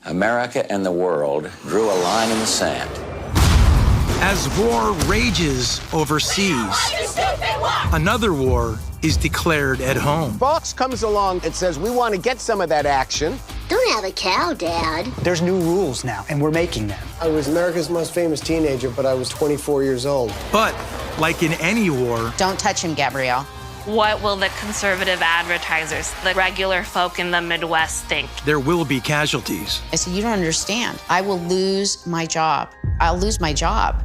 America and the world drew a line in the sand. As war rages overseas, another war is declared at home. Fox comes along and says, we want to get some of that action. Don't have a cow, Dad. There's new rules now, and we're making them. I was America's most famous teenager, but I was 24 years old. But, like in any war... Don't touch him, Gabrielle. What will the conservative advertisers, the regular folk in the Midwest think? There will be casualties. I said, you don't understand. I will lose my job. I'll lose my job.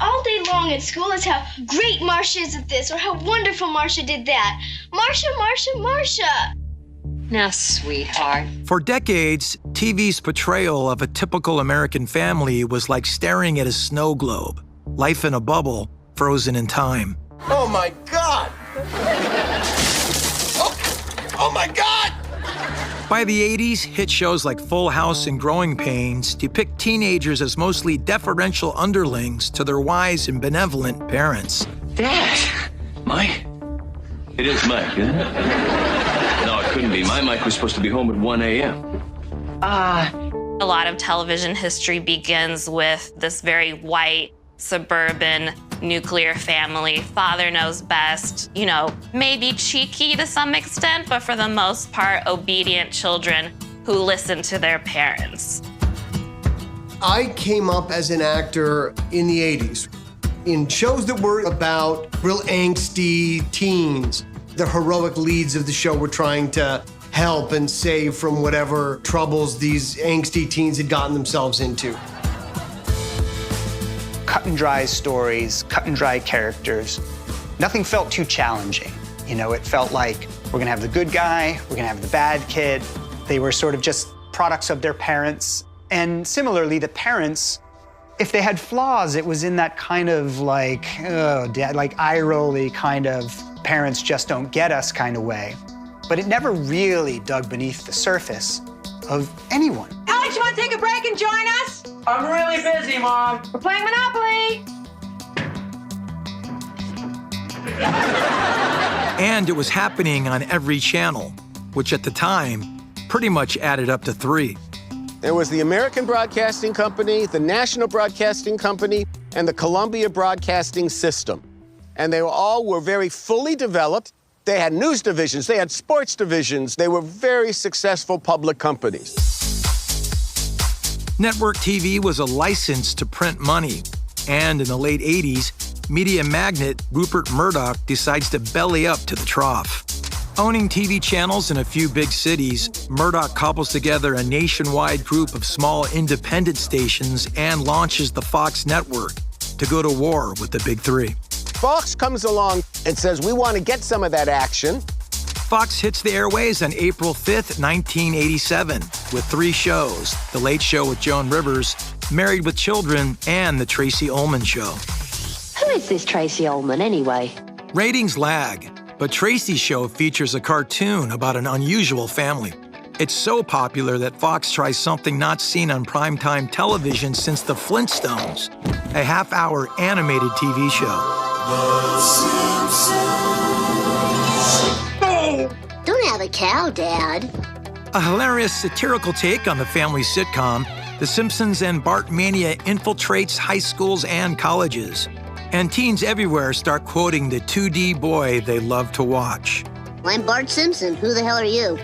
All day long at school is how great Marcia is at this or how wonderful Marcia did that. Marcia, Marcia, Marcia. Now, sweetheart. For decades, TV's portrayal of a typical American family was like staring at a snow globe, life in a bubble, frozen in time. Oh my God! Oh my God! By the 80s, hit shows like Full House and Growing Pains depict teenagers as mostly deferential underlings to their wise and benevolent parents. Dad! Mike? It is Mike, isn't it? No, it couldn't be. My Mike was supposed to be home at 1 a.m. A lot of television history begins with this very white, suburban, nuclear family. Father knows best, you know, maybe cheeky to some extent, but for the most part, obedient children who listen to their parents. I came up as an actor in the 80s, in shows that were about real angsty teens. The heroic leads of the show were trying to help and save from whatever troubles these angsty teens had gotten themselves into. Cut and dry stories, cut and dry characters. Nothing felt too challenging. You know, it felt like we're gonna have the good guy, we're gonna have the bad kid. They were sort of just products of their parents. And similarly, the parents, if they had flaws, it was in that kind of like, oh, dad, like eye-rolly kind of parents just don't get us kind of way. But it never really dug beneath the surface of anyone. Alex, you want to take a break and join us? I'm really busy, Mom. We're playing Monopoly. And it was happening on every channel, which at the time pretty much added up to 3. There was the American Broadcasting Company, the National Broadcasting Company, and the Columbia Broadcasting System. And they all were very fully developed. They had news divisions, they had sports divisions. They were very successful public companies. Network TV was a license to print money. And in the late 80s, media magnate Rupert Murdoch decides to belly up to the trough. Owning TV channels in a few big cities, Murdoch cobbles together a nationwide group of small independent stations and launches the Fox network to go to war with the big 3. Fox comes along and says, we want to get some of that action. Fox hits the airways on April 5th, 1987, with 3 shows: The Late Show with Joan Rivers, Married with Children, and The Tracy Ullman Show. Who is this Tracy Ullman, anyway? Ratings lag, but Tracy's show features a cartoon about an unusual family. It's so popular that Fox tries something not seen on primetime television since The Flintstones, a half-hour animated TV show. Don't have a cow, Dad. A hilarious satirical take on the family sitcom, The Simpsons and Bart Mania infiltrates high schools and colleges. And teens everywhere start quoting the 2D boy they love to watch. I'm Bart Simpson. Who the hell are you?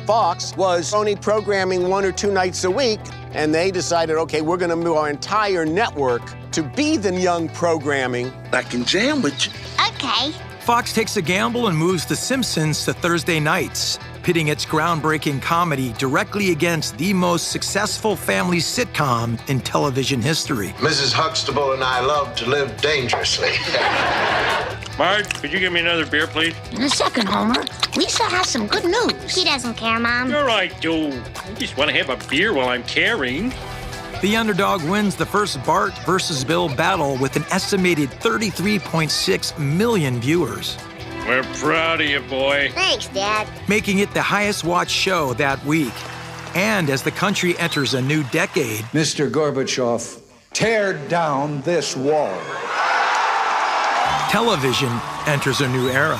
Fox was only programming 1 or 2 nights a week, and they decided, okay, we're gonna move our entire network to be the young programming. I can jam with you. Okay. Fox takes a gamble and moves The Simpsons to Thursday nights, pitting its groundbreaking comedy directly against the most successful family sitcom in television history. Mrs. Huxtable and I love to live dangerously. Marge, could you give me another beer, please? In a second, Homer. Lisa has some good news. He doesn't care, Mom. Sure I do. I just want to have a beer while I'm carrying. The underdog wins the first Bart versus Bill battle with an estimated 33.6 million viewers. We're proud of you, boy. Thanks, Dad. Making it the highest-watched show that week. And as the country enters a new decade, Mr. Gorbachev, tear down this wall. television enters a new era.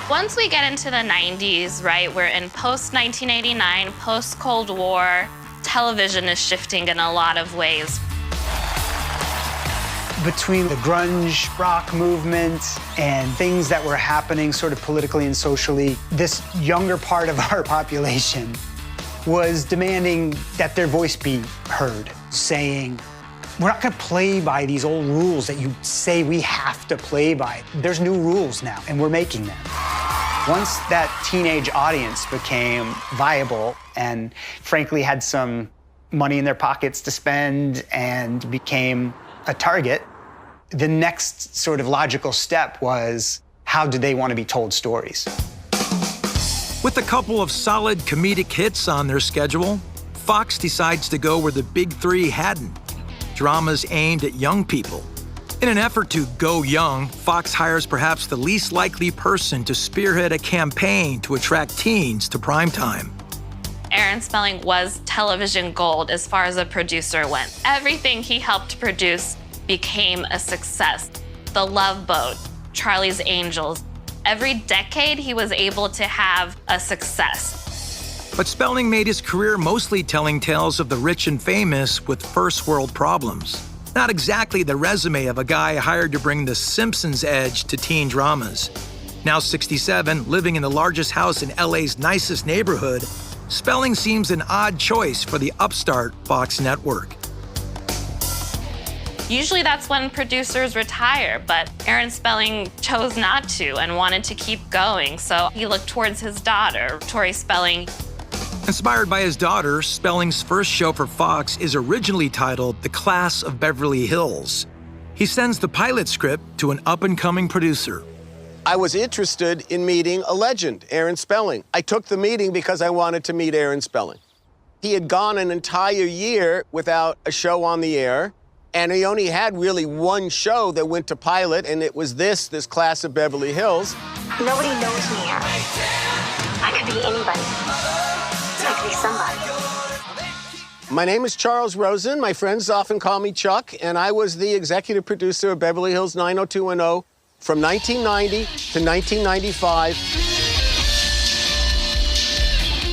Once we get into the 90s, right, we're in post-1989, post-Cold War. Television is shifting in a lot of ways. Between the grunge rock movement and things that were happening sort of politically and socially, this younger part of our population was demanding that their voice be heard, saying, we're not gonna play by these old rules that you say we have to play by. There's new rules now, and we're making them. Once that teenage audience became viable and frankly had some money in their pockets to spend and became a target, the next sort of logical step was, how do they want to be told stories? With a couple of solid comedic hits on their schedule, Fox decides to go where the big three hadn't: dramas aimed at young people. In an effort to go young, Fox hires perhaps the least likely person to spearhead a campaign to attract teens to primetime. Aaron Spelling was television gold as far as a producer went. Everything he helped produce became a success. The Love Boat, Charlie's Angels. Every decade he was able to have a success. But Spelling made his career mostly telling tales of the rich and famous with first world problems. Not exactly the resume of a guy hired to bring the Simpsons edge to teen dramas. Now 67, living in the largest house in LA's nicest neighborhood, Spelling seems an odd choice for the upstart Fox network. Usually that's when producers retire, but Aaron Spelling chose not to and wanted to keep going, so he looked towards his daughter, Tori Spelling. Inspired by his daughter, Spelling's first show for Fox is originally titled The Class of Beverly Hills. He sends the pilot script to an up-and-coming producer. I was interested in meeting a legend, Aaron Spelling. I took the meeting because I wanted to meet Aaron Spelling. He had gone an entire year without a show on the air, and he only had really one show that went to pilot, and it was this Class of Beverly Hills. Nobody knows me, Aaron. I could be anybody. I could be somebody. My name is Charles Rosen. My friends often call me Chuck, and I was the executive producer of Beverly Hills 90210 from 1990 to 1995.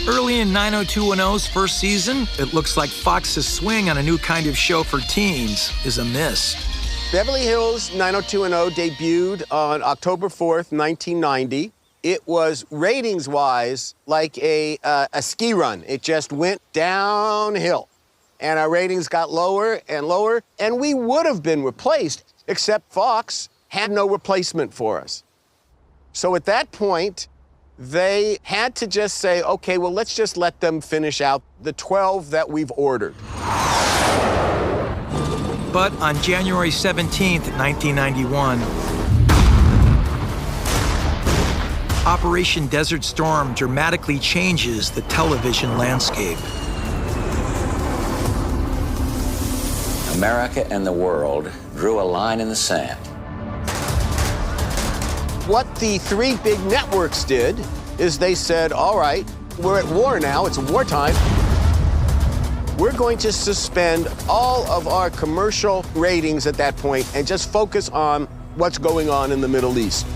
Early in 90210's first season, it looks like Fox's swing on a new kind of show for teens is a miss. Beverly Hills 90210 debuted on October 4th, 1990. It was ratings-wise like a ski run. It just went downhill. And our ratings got lower and lower, and we would have been replaced, except Fox had no replacement for us. So at that point, they had to just say, okay, well, let's just let them finish out the 12 that we've ordered. But on January 17th, 1991, Operation Desert Storm dramatically changes the television landscape. America and the world drew a line in the sand. What the three big networks did is they said, all right, we're at war now, it's wartime. We're going to suspend all of our commercial ratings at that point and just focus on what's going on in the Middle East.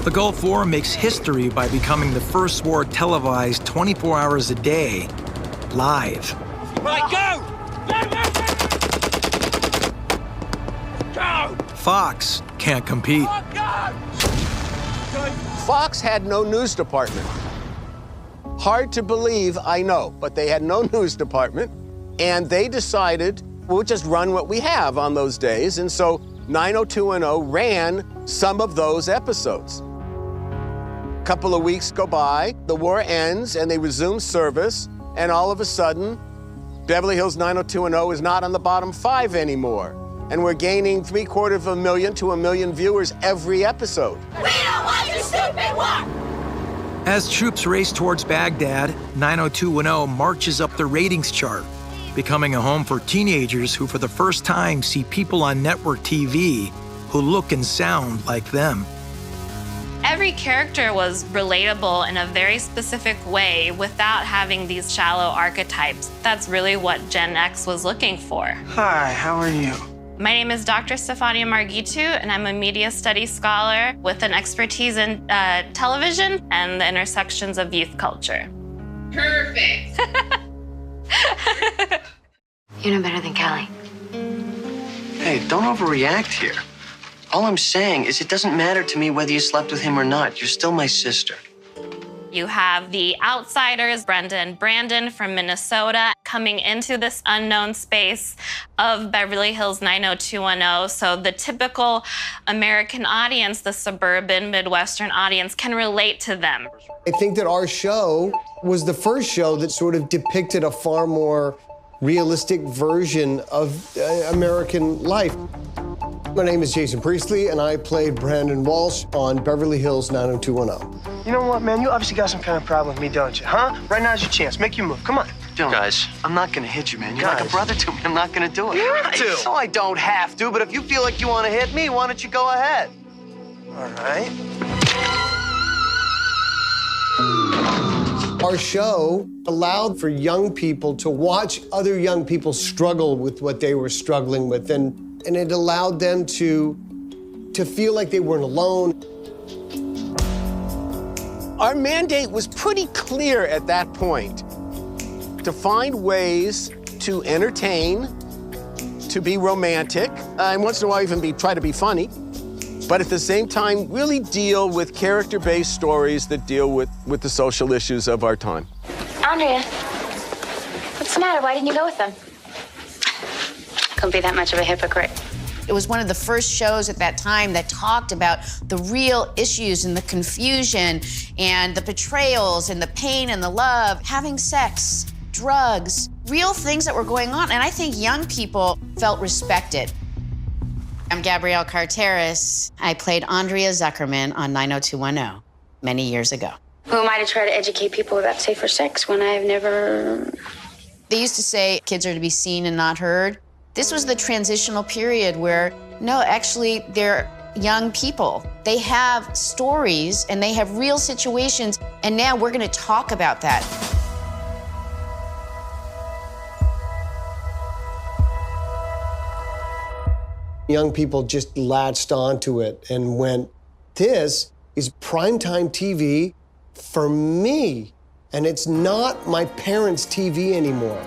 The Gulf War makes history by becoming the first war televised 24 hours a day, live. Right, go! Go! Fox can't compete. Fox had no news department. Hard to believe, I know, but they had no news department, and they decided we'll just run what we have on those days, and so 90210 ran some of those episodes. A couple of weeks go by, the war ends, and they resume service, and all of a sudden, Beverly Hills 90210 is not on the bottom 5 anymore. And we're gaining 750,000 to 1 million viewers every episode. We don't want your stupid work! As troops race towards Baghdad, 90210 marches up the ratings chart, becoming a home for teenagers who for the first time see people on network TV who look and sound like them. Every character was relatable in a very specific way without having these shallow archetypes. That's really what Gen X was looking for. Hi, how are you? My name is Dr. Stefania Marghitu, and I'm a media studies scholar with an expertise in television and the intersections of youth culture. Perfect. You know better than Kelly. Hey, don't overreact here. All I'm saying is it doesn't matter to me whether you slept with him or not. You're still my sister. You have the outsiders, Brenda and Brandon from Minnesota, coming into this unknown space of Beverly Hills 90210. So the typical American audience, the suburban Midwestern audience, can relate to them. I think that our show was the first show that sort of depicted a far more realistic version of American life. My name is Jason Priestley, and I played Brandon Walsh on Beverly Hills 90210. You know what, man? You obviously got some kind of problem with me, don't you, huh? Right now's your chance. Make your move. Come on. Dylan, guys, I'm not gonna hit you, man. You're like a brother to me. I'm not gonna do it. You have to. No, I don't have to, but if you feel like you want to hit me, why don't you go ahead? All right. Our show allowed for young people to watch other young people struggle with what they were struggling with, and it allowed them to feel like they weren't alone. Our mandate was pretty clear at that point, to find ways to entertain, to be romantic, and once in a while even try to be funny, but at the same time really deal with character-based stories that deal with the social issues of our time. Andrea, what's the matter? Why didn't you go with them? Couldn't be that much of a hypocrite. It was one of the first shows at that time that talked about the real issues and the confusion and the betrayals and the pain and the love, having sex, drugs, real things that were going on. And I think young people felt respected. I'm Gabrielle Carteris. I played Andrea Zuckerman on 90210 many years ago. Who am I to try to educate people about safer sex when I've never... They used to say kids are to be seen and not heard. This was the transitional period where, no, actually, they're young people. They have stories and they have real situations, and now we're gonna talk about that. Young people just latched onto it and went, this is primetime TV for me. And it's not my parents' TV anymore.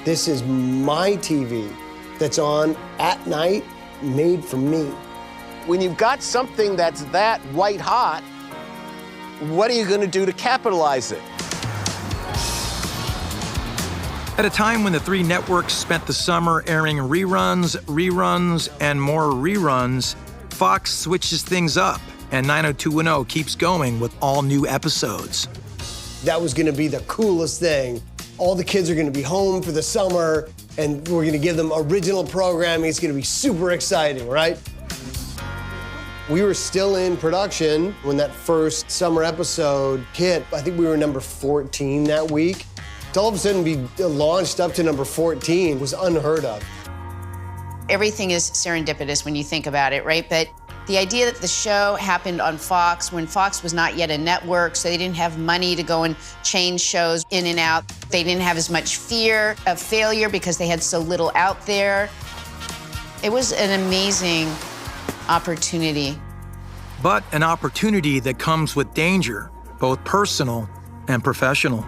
This is my TV that's on at night, made for me. When you've got something that's that white hot, what are you going to do to capitalize it? At a time when the three networks spent the summer airing reruns, and more reruns, Fox switches things up, and 90210 keeps going with all new episodes. That was gonna be the coolest thing. All the kids are gonna be home for the summer, and we're gonna give them original programming. It's gonna be super exciting, right? We were still in production when that first summer episode hit. I think we were number 14 that week. To all of a sudden be launched up to number 14 was unheard of. Everything is serendipitous when you think about it, right? But the idea that the show happened on Fox when Fox was not yet a network, so they didn't have money to go and change shows in and out. They didn't have as much fear of failure because they had so little out there. It was an amazing opportunity. But an opportunity that comes with danger, both personal and professional.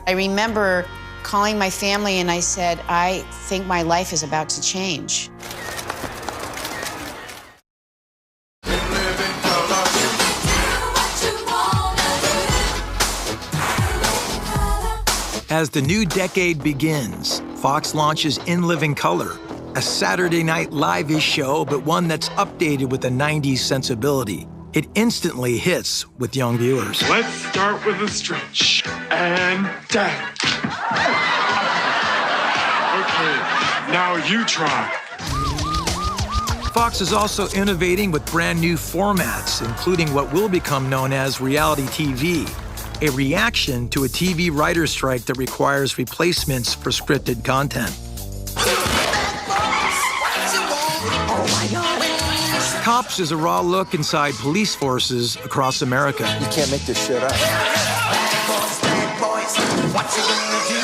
I remember calling my family and I said, I think my life is about to change. As the new decade begins, Fox launches In Living Color, a Saturday night live-ish show, but one that's updated with a 90s sensibility. It instantly hits with young viewers. Let's start with a stretch and down. Okay, now you try. Fox is also innovating with brand new formats, including what will become known as reality TV, a reaction to a TV writer's strike that requires replacements for scripted content. Cops is a raw look inside police forces across America. You can't make this shit up.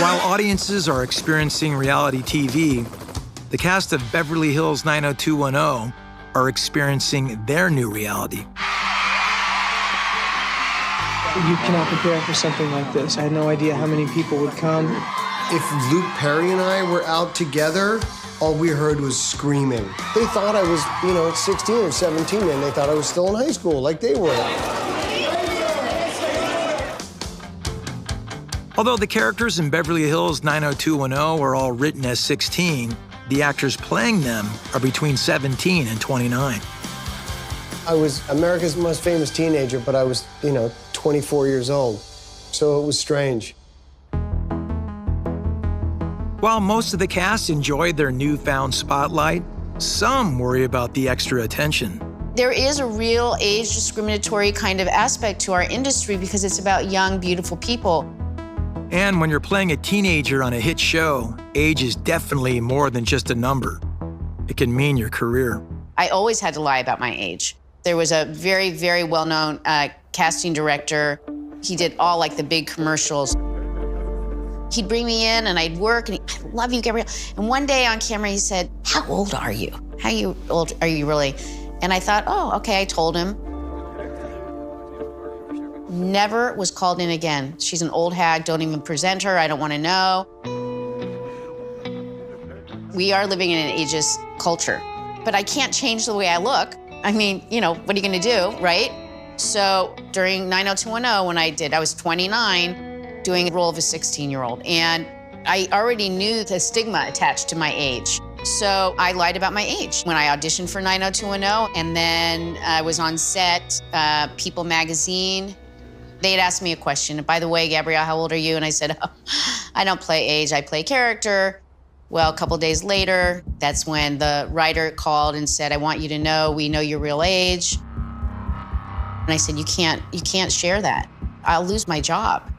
While audiences are experiencing reality TV, the cast of Beverly Hills 90210 are experiencing their new reality. You cannot prepare for something like this. I had no idea how many people would come. If Luke Perry and I were out together, all we heard was screaming. They thought I was, 16 or 17, and they thought I was still in high school, like they were. Although the characters in Beverly Hills 90210 are all written as 16, the actors playing them are between 17 and 29. I was America's most famous teenager, but I was, 24 years old. So it was strange. While most of the cast enjoyed their newfound spotlight, some worry about the extra attention. There is a real age discriminatory kind of aspect to our industry because it's about young, beautiful people. And when you're playing a teenager on a hit show, age is definitely more than just a number. It can mean your career. I always had to lie about my age. There was a very, very well-known casting director. He did all like the big commercials. He'd bring me in and I'd work and I love you, Gabrielle. And one day on camera, he said, how old are you? How old are you really? And I thought, oh, okay, I told him. Never was called in again. She's an old hag, don't even present her, I don't wanna know. We are living in an ageist culture, but I can't change the way I look. I mean, what are you gonna do, right? So during 90210, when I was 29, doing a role of a 16-year-old, and I already knew the stigma attached to my age. So I lied about my age when I auditioned for 90210, and then I was on set, People magazine. They had asked me a question. By the way, Gabrielle, how old are you? And I said, oh, I don't play age, I play character. Well, a couple days later, that's when the writer called and said, I want you to know, we know your real age. And I said, you can't share that. I'll lose my job.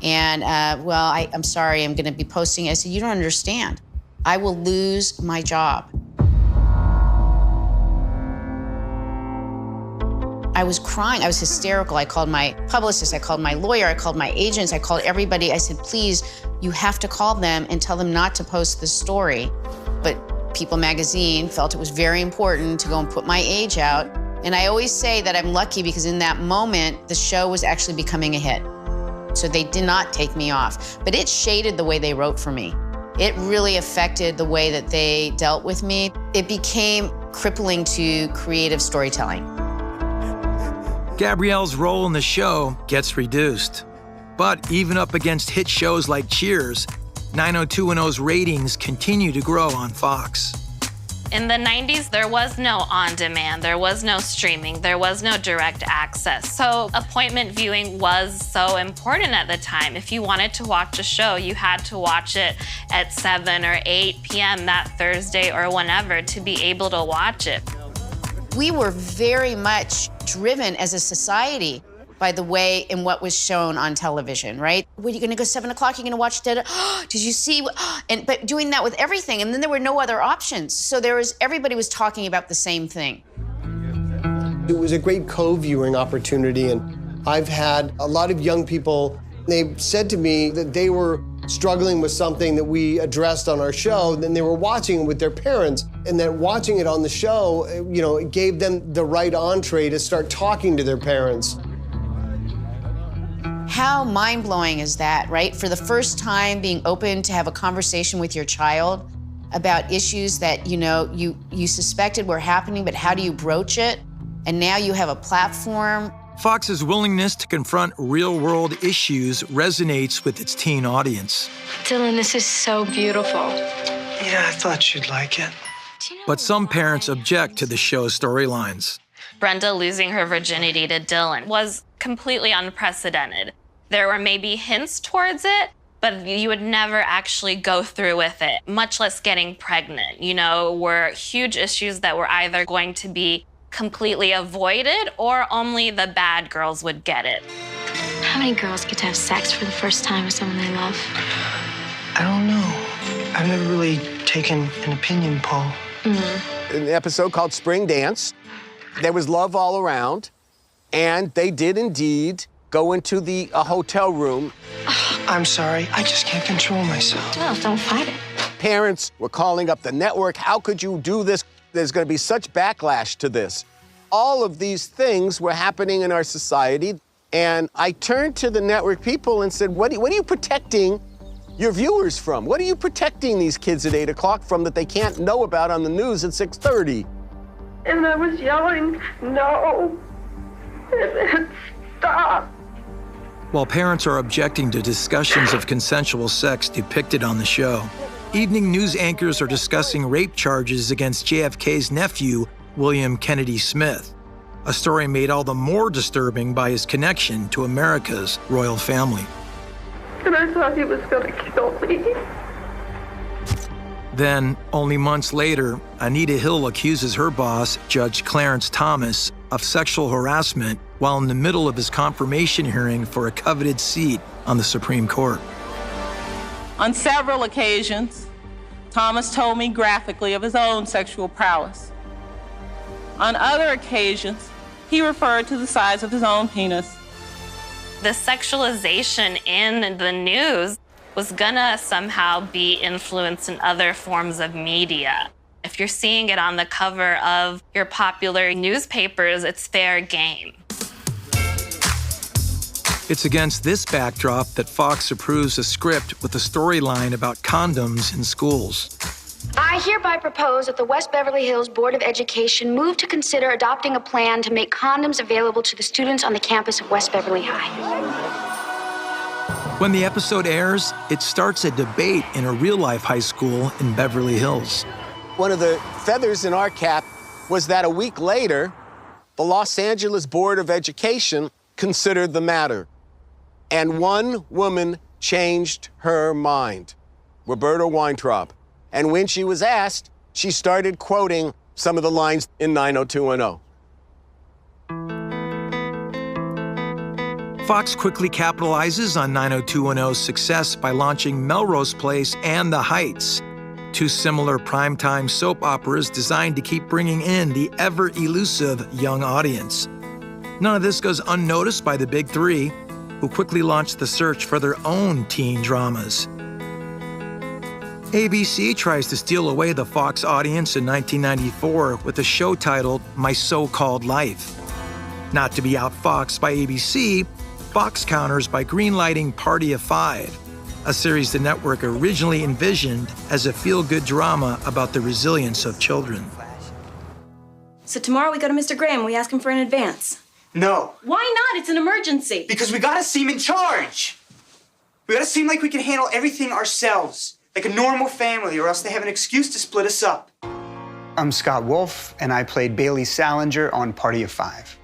And, I'm sorry, I'm gonna be posting. I said, you don't understand. I will lose my job. I was crying, I was hysterical. I called my publicist, I called my lawyer, I called my agents, I called everybody. I said, please, you have to call them and tell them not to post this story. But People magazine felt it was very important to go and put my age out. And I always say that I'm lucky because in that moment, the show was actually becoming a hit. So they did not take me off. But it shaded the way they wrote for me. It really affected the way that they dealt with me. It became crippling to creative storytelling. Gabrielle's role in the show gets reduced. But even up against hit shows like Cheers, 90210's ratings continue to grow on Fox. In the 90s, there was no on-demand, there was no streaming, there was no direct access. So appointment viewing was so important at the time. If you wanted to watch a show, you had to watch it at 7 or 8 p.m. that Thursday or whenever to be able to watch it. We were very much driven as a society by the way and what was shown on television, right? When you're gonna go 7 o'clock, you're gonna watch that, did you see? But doing that with everything, and then there were no other options. So everybody was talking about the same thing. It was a great co-viewing opportunity, and I've had a lot of young people, they said to me that they were struggling with something that we addressed on our show, then they were watching it with their parents, and that watching it on the show, it gave them the right entree to start talking to their parents. How mind-blowing is that, right? For the first time, being open to have a conversation with your child about issues that, you suspected were happening, but how do you broach it? And now you have a platform. Fox's willingness to confront real-world issues resonates with its teen audience. Dylan, this is so beautiful. Yeah, I thought you'd like it. But some parents object to the show's storylines. Brenda losing her virginity to Dylan was completely unprecedented. There were maybe hints towards it, but you would never actually go through with it, much less getting pregnant, were huge issues that were either going to be completely avoided or only the bad girls would get it. How many girls get to have sex for the first time with someone they love? I don't know. I've never really taken an opinion poll. In an episode called Spring Dance, there was love all around, and they did indeed go into a hotel room. I'm sorry, I just can't control myself. Well, don't fight it. Parents were calling up the network. How could you do this? There's going to be such backlash to this. All of these things were happening in our society, and I turned to the network people and said, what are you protecting your viewers from? What are you protecting these kids at 8 o'clock from that they can't know about on the news at 6:30? And I was yelling, no, stop. While parents are objecting to discussions of consensual sex depicted on the show, evening news anchors are discussing rape charges against JFK's nephew, William Kennedy Smith, a story made all the more disturbing by his connection to America's royal family. And I thought he was going to kill me. Then, only months later, Anita Hill accuses her boss, Judge Clarence Thomas, of sexual harassment while in the middle of his confirmation hearing for a coveted seat on the Supreme Court. On several occasions, Thomas told me graphically of his own sexual prowess. On other occasions, he referred to the size of his own penis. The sexualization in the news was gonna somehow be influenced in other forms of media. If you're seeing it on the cover of your popular newspapers, it's fair game. It's against this backdrop that Fox approves a script with a storyline about condoms in schools. I hereby propose that the West Beverly Hills Board of Education move to consider adopting a plan to make condoms available to the students on the campus of West Beverly High. When the episode airs, it starts a debate in a real-life high school in Beverly Hills. One of the feathers in our cap was that a week later, the Los Angeles Board of Education considered the matter. And one woman changed her mind, Roberta Weintraub. And when she was asked, she started quoting some of the lines in 90210. Fox quickly capitalizes on 90210's success by launching Melrose Place and The Heights, two similar primetime soap operas designed to keep bringing in the ever-elusive young audience. None of this goes unnoticed by the big three, who quickly launched the search for their own teen dramas. ABC tries to steal away the Fox audience in 1994 with a show titled My So-Called Life. Not to be outfoxed by ABC, Fox counters by greenlighting Party of Five, a series the network originally envisioned as a feel-good drama about the resilience of children. So tomorrow we go to Mr. Graham and we ask him for an advance. No. Why not? It's an emergency. Because we gotta seem in charge. We gotta seem like we can handle everything ourselves, like a normal family, or else they have an excuse to split us up. I'm Scott Wolf, and I played Bailey Salinger on Party of Five.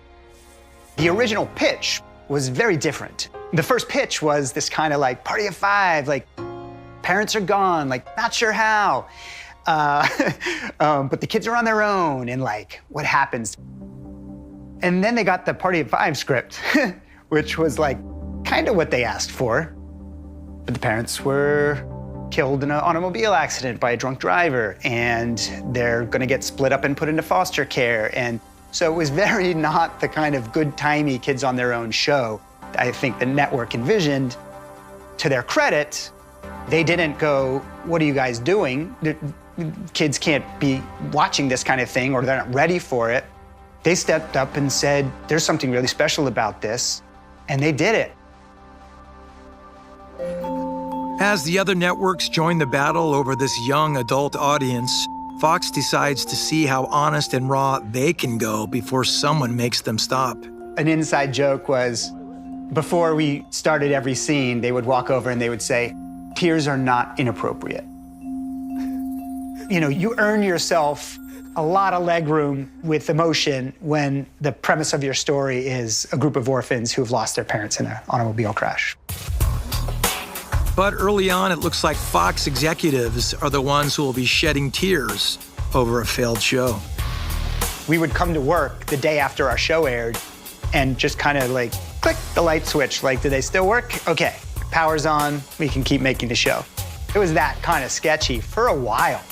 The original pitch was very different. The first pitch was this kind of like Party of Five, like parents are gone, like not sure how. But the kids are on their own, and like what happens? And then they got the Party of Five script, which was like kind of what they asked for. But the parents were killed in an automobile accident by a drunk driver, and they're gonna get split up and put into foster care. And so it was very not the kind of good-timey kids on their own show I think the network envisioned. To their credit, they didn't go, what are you guys doing? The kids can't be watching this kind of thing, or they're not ready for it. They stepped up and said, there's something really special about this, and they did it. As the other networks join the battle over this young adult audience, Fox decides to see how honest and raw they can go before someone makes them stop. An inside joke was, before we started every scene, they would walk over and they would say, tears are not inappropriate. You know, you earn yourself a lot of leg room with emotion when the premise of your story is a group of orphans who have lost their parents in an automobile crash. But early on, it looks like Fox executives are the ones who will be shedding tears over a failed show. We would come to work the day after our show aired and just kind of like click the light switch. Like, do they still work? Okay, power's on, we can keep making the show. It was that kind of sketchy for a while.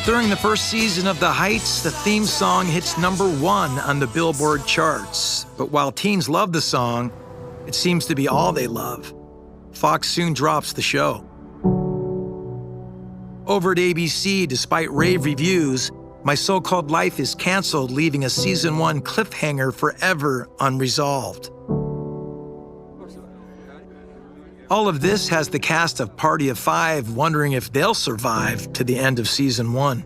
During the first season of The Heights, the theme song hits #1 on the Billboard charts. But while teens love the song, it seems to be all they love. Fox soon drops the show. Over at ABC, despite rave reviews, My So-Called Life is canceled, leaving a season 1 cliffhanger forever unresolved. All of this has the cast of Party of Five wondering if they'll survive to the end of season 1.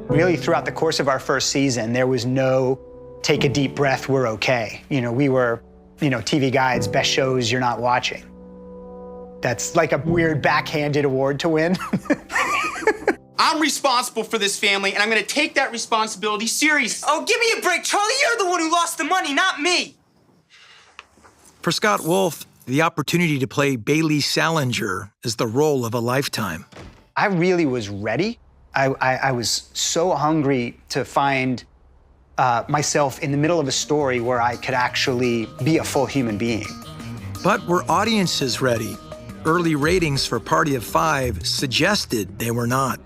Really, throughout the course of our first season, there was no take a deep breath, we're okay. We were, TV Guide's best shows you're not watching. That's like a weird backhanded award to win. I'm responsible for this family, and I'm gonna take that responsibility seriously. Oh, give me a break, Charlie. You're the one who lost the money, not me. For Scott Wolf, the opportunity to play Bailey Salinger is the role of a lifetime. I really was ready. I was so hungry to find myself in the middle of a story where I could actually be a full human being. But were audiences ready? Early ratings for Party of Five suggested they were not.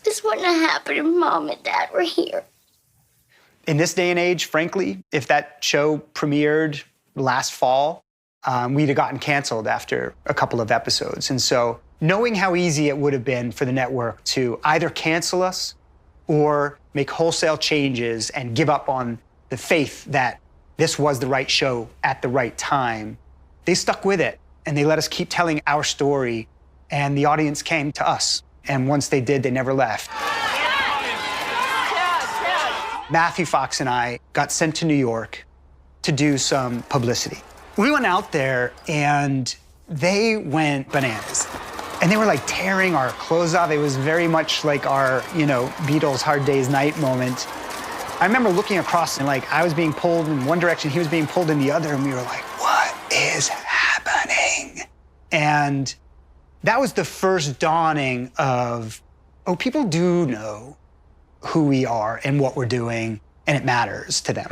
This wouldn't have happened if Mom and Dad were here. In this day and age, frankly, if that show premiered last fall, we'd have gotten canceled after a couple of episodes. And so knowing how easy it would have been for the network to either cancel us or make wholesale changes and give up on the faith that this was the right show at the right time, they stuck with it and they let us keep telling our story, and the audience came to us. And once they did, they never left. Matthew Fox and I got sent to New York to do some publicity. We went out there and they went bananas. And they were like tearing our clothes off. It was very much like our, Beatles Hard Day's Night moment. I remember looking across and like I was being pulled in one direction, he was being pulled in the other, and we were like, what is happening? And that was the first dawning of, oh, people do know who we are and what we're doing, and it matters to them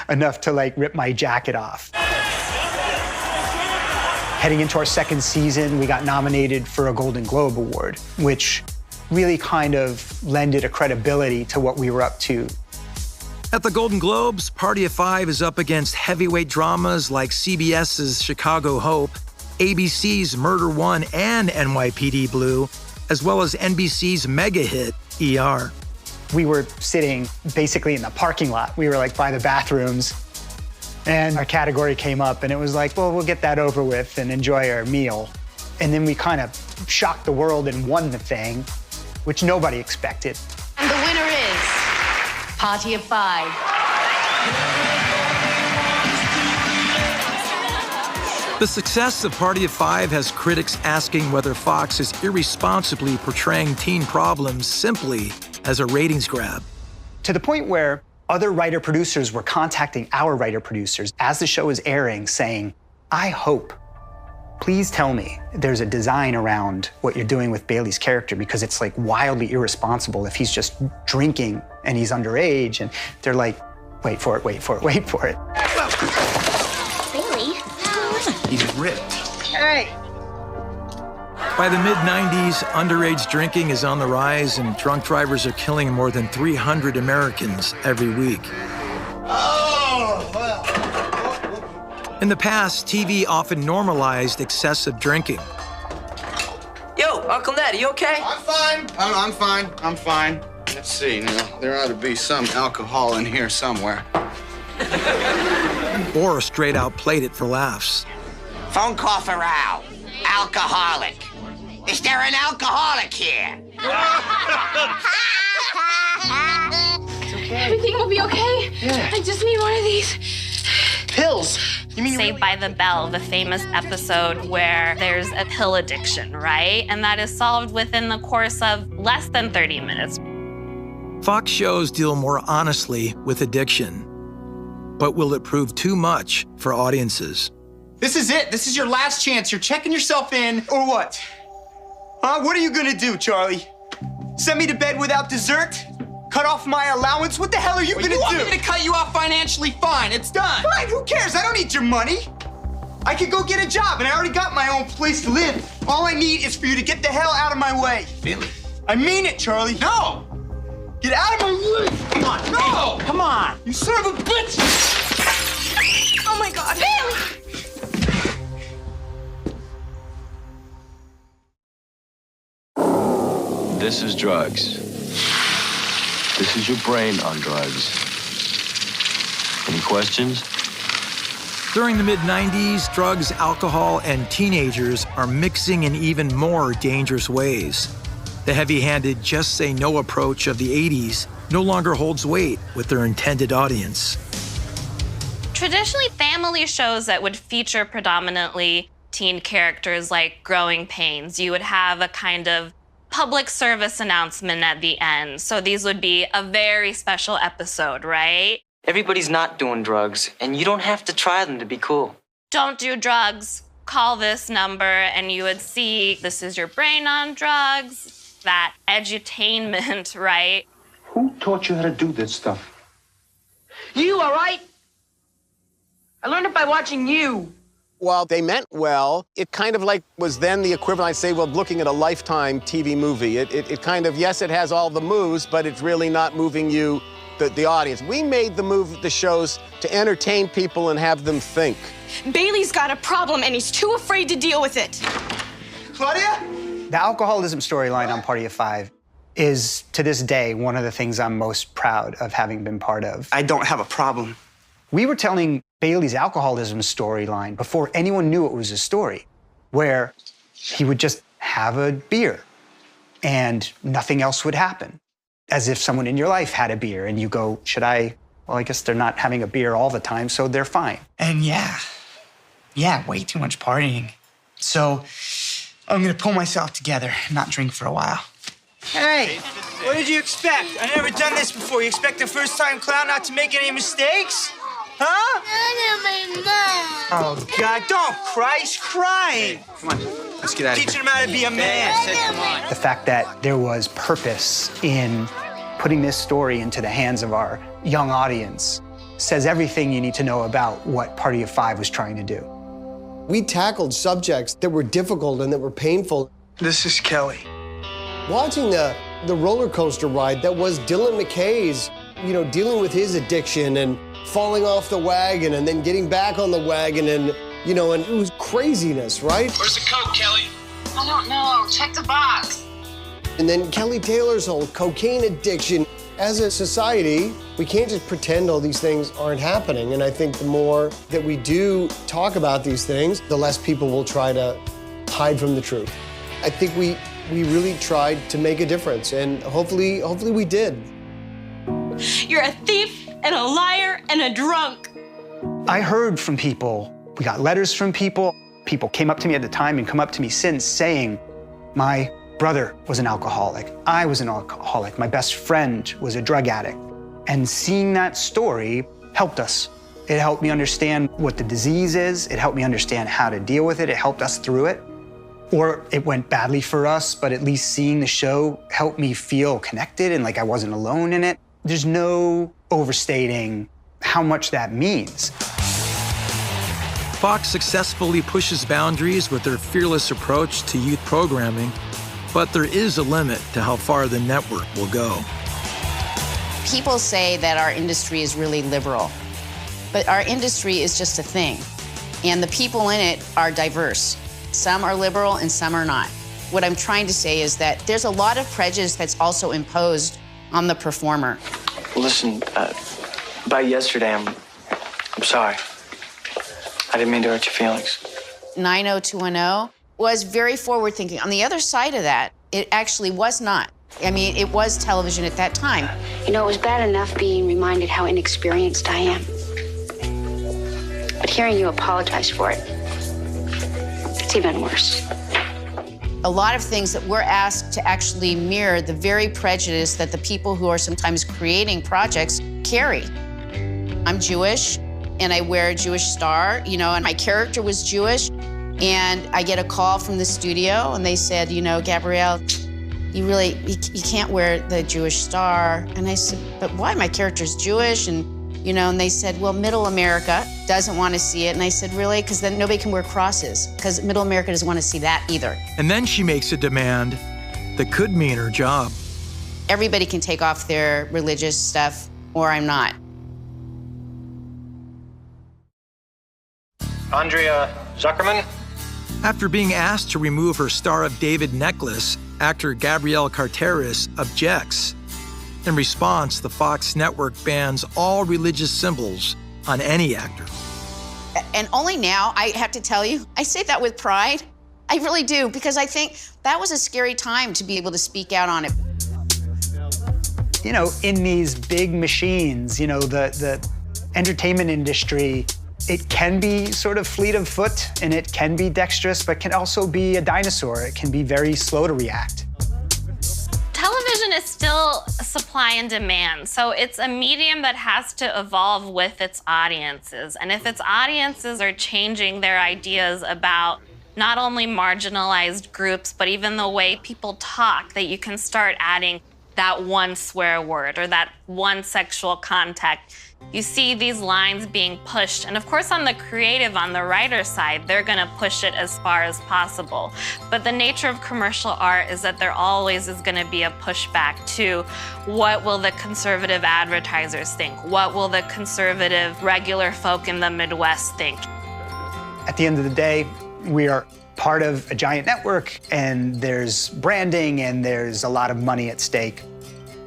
enough to like rip my jacket off. Heading into our second season, we got nominated for a Golden Globe Award, which really kind of lended a credibility to what we were up to. At the Golden Globes, Party of Five is up against heavyweight dramas like CBS's Chicago Hope, ABC's Murder One and NYPD Blue, as well as NBC's mega hit, ER. We were sitting basically in the parking lot. We were like by the bathrooms, and our category came up, and it was like, well, we'll get that over with and enjoy our meal. And then we kind of shocked the world and won the thing, which nobody expected. And the winner is Party of Five. The success of Party of Five has critics asking whether Fox is irresponsibly portraying teen problems simply as a ratings grab. To the point where other writer-producers were contacting our writer-producers as the show is airing saying, I hope, please tell me there's a design around what you're doing with Bailey's character, because it's like wildly irresponsible if he's just drinking and he's underage. And they're like, wait for it, wait for it, wait for it. Bailey? He's ripped. Hey. By the mid-90s, underage drinking is on the rise, and drunk drivers are killing more than 300 Americans every week. In the past, TV often normalized excessive drinking. Yo, Uncle Ned, you okay? I'm fine. I'm fine. I'm fine. Let's see now. There ought to be some alcohol in here somewhere. Or straight out played it for laughs. Phone call for Al. Alcoholic. Is there an alcoholic here? It's okay. Everything will be okay. Yeah. I just need one of these pills. You mean Saved by the Bell, the famous episode where there's a pill addiction, right? And that is solved within the course of less than 30 minutes. Fox shows deal more honestly with addiction. But will it prove too much for audiences? This is it. This is your last chance. You're checking yourself in, or what? Huh? What are you gonna do, Charlie? Send me to bed without dessert? Cut off my allowance? What the hell are you gonna do? You want me to cut you off financially? Fine, it's done. Fine, who cares? I don't need your money. I could go get a job, and I already got my own place to live. All I need is for you to get the hell out of my way. Really? I mean it, Charlie. No! Get out of my way! Come on. No! Hey, come on. You son of a bitch! Oh my God, Bailey! This is drugs. This is your brain on drugs. Any questions? During the mid-90s, drugs, alcohol, and teenagers are mixing in even more dangerous ways. The heavy-handed just say no approach of the 80s no longer holds weight with their intended audience. Traditionally, family shows that would feature predominantly teen characters like Growing Pains, you would have a kind of public service announcement at the end. So these would be a very special episode, right? Everybody's not doing drugs, and you don't have to try them to be cool. Don't do drugs. Call this number, and you would see this is your brain on drugs, that edutainment, right? Who taught you how to do this stuff? You, all right? I learned it by watching you. While they meant well, it kind of like was then the equivalent, I'd say, well, looking at a Lifetime TV movie. It kind of, yes, it has all the moves, but it's really not moving you, the audience. We made the shows to entertain people and have them think. Bailey's got a problem and he's too afraid to deal with it. Claudia? The alcoholism storyline on Party of Five is, to this day, one of the things I'm most proud of having been part of. I don't have a problem. We were telling Bailey's alcoholism storyline before anyone knew it was a story, where he would just have a beer and nothing else would happen. As if someone in your life had a beer and you go, should I? Well, I guess they're not having a beer all the time, so they're fine. And yeah, way too much partying. So I'm gonna pull myself together and not drink for a while. Hey, what did you expect? I never done this before. You expect a first-time clown not to make any mistakes? Huh? Oh, God, don't cry. He's crying. Come on, let's get out of here. Teaching him how to be a man. The fact that there was purpose in putting this story into the hands of our young audience says everything you need to know about what Party of Five was trying to do. We tackled subjects that were difficult and that were painful. This is Kelly. Watching the roller coaster ride that was Dylan McKay's, dealing with his addiction and falling off the wagon and then getting back on the wagon and it was craziness, right? Where's the Coke, Kelly? I don't know. Check the box. And then Kelly Taylor's whole cocaine addiction. As a society, we can't just pretend all these things aren't happening. And I think the more that we do talk about these things, the less people will try to hide from the truth. I think we really tried to make a difference, and hopefully we did. You're a thief and a liar and a drunk. I heard from people, we got letters from people. People came up to me at the time and come up to me since saying, my brother was an alcoholic. I was an alcoholic. My best friend was a drug addict. And seeing that story helped us. It helped me understand what the disease is. It helped me understand how to deal with it. It helped us through it. Or it went badly for us, but at least seeing the show helped me feel connected and like I wasn't alone in it. There's no overstating how much that means. Fox successfully pushes boundaries with their fearless approach to youth programming, but there is a limit to how far the network will go. People say that our industry is really liberal, but our industry is just a thing, and the people in it are diverse. Some are liberal and some are not. What I'm trying to say is that there's a lot of prejudice that's also imposed on the performer. Listen, by yesterday, I'm sorry. I didn't mean to hurt your feelings. 90210 was very forward-thinking. On the other side of that, it actually was not. I mean, it was television at that time. It was bad enough being reminded how inexperienced I am. But hearing you apologize for it, it's even worse. a lot of things that we're asked to actually mirror the very prejudice that the people who are sometimes creating projects carry. I'm Jewish, and I wear a Jewish star, you know, and my character was Jewish. And I get a call from the studio, and they said, you know, Gabrielle, you can't wear the Jewish star. And I said, but why? My character's Jewish, and you know, and they said, well, Middle America doesn't want to see it. And I said, really? Because then nobody can wear crosses, because Middle America doesn't want to see that either. And then she makes a demand that could mean her job. Everybody can take off their religious stuff, or I'm not. Andrea Zuckerman? After being asked to remove her Star of David necklace, actor Gabrielle Carteris objects. In response, the Fox network bans all religious symbols on any actor. And only now, I have to tell you, I say that with pride. I really do, because I think that was a scary time to be able to speak out on it. You know, in these big machines, you know, the entertainment industry, it can be sort of fleet of foot, and it can be dexterous, but can also be a dinosaur. It can be very slow to react. Television is still supply and demand, so it's a medium that has to evolve with its audiences. And if its audiences are changing their ideas about not only marginalized groups, but even the way people talk, that you can start adding that one swear word or that one sexual contact. You see these lines being pushed. And of course, on the creative, on the writer's side, they're gonna push it as far as possible. But the nature of commercial art is that there always is gonna be a pushback to what will the conservative advertisers think? What will the conservative regular folk in the Midwest think? At the end of the day, we are part of a giant network, and there's branding, and there's a lot of money at stake.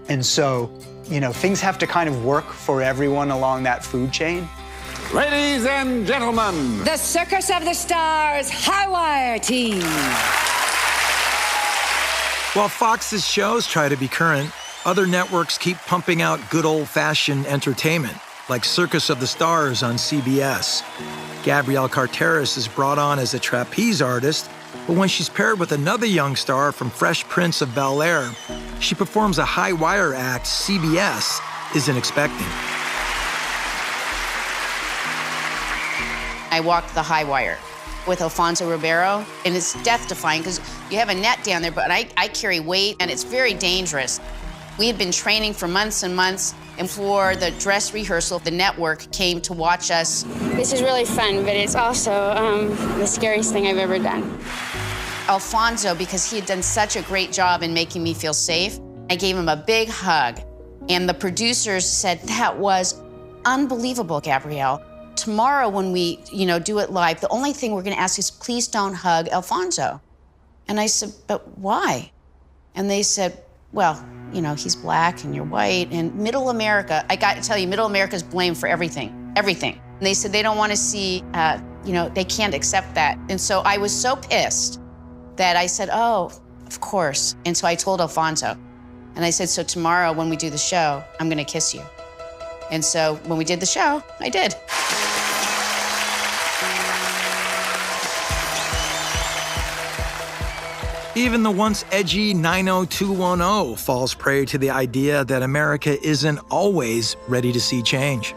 And so, you know, things have to kind of work for everyone along that food chain. Ladies and gentlemen, the Circus of the Stars High Wire team. While Fox's shows try to be current, other networks keep pumping out good old-fashioned entertainment, like Circus of the Stars on CBS. Gabrielle Carteris is brought on as a trapeze artist, but when she's paired with another young star from Fresh Prince of Bel-Air, she performs a high-wire act CBS isn't expecting. I walked the high wire with Alfonso Ribeiro, and it's death-defying because you have a net down there, but I carry weight, and it's very dangerous. We had been training for months and months, and for the dress rehearsal, the network came to watch us. This is really fun, but it's also the scariest thing I've ever done. Alfonso, because he had done such a great job in making me feel safe, I gave him a big hug. And the producers said, that was unbelievable, Gabrielle. Tomorrow when we, do it live, the only thing we're gonna ask is please don't hug Alfonso. And I said, but why? And they said, well, he's black and you're white, and Middle America, I got to tell you, Middle America's blamed for everything, everything. And they said they don't want to see, they can't accept that. And so I was so pissed that I said, oh, of course. And so I told Alfonso, and I said, so tomorrow when we do the show, I'm gonna kiss you. And so when we did the show, I did. Even the once edgy 90210 falls prey to the idea that America isn't always ready to see change.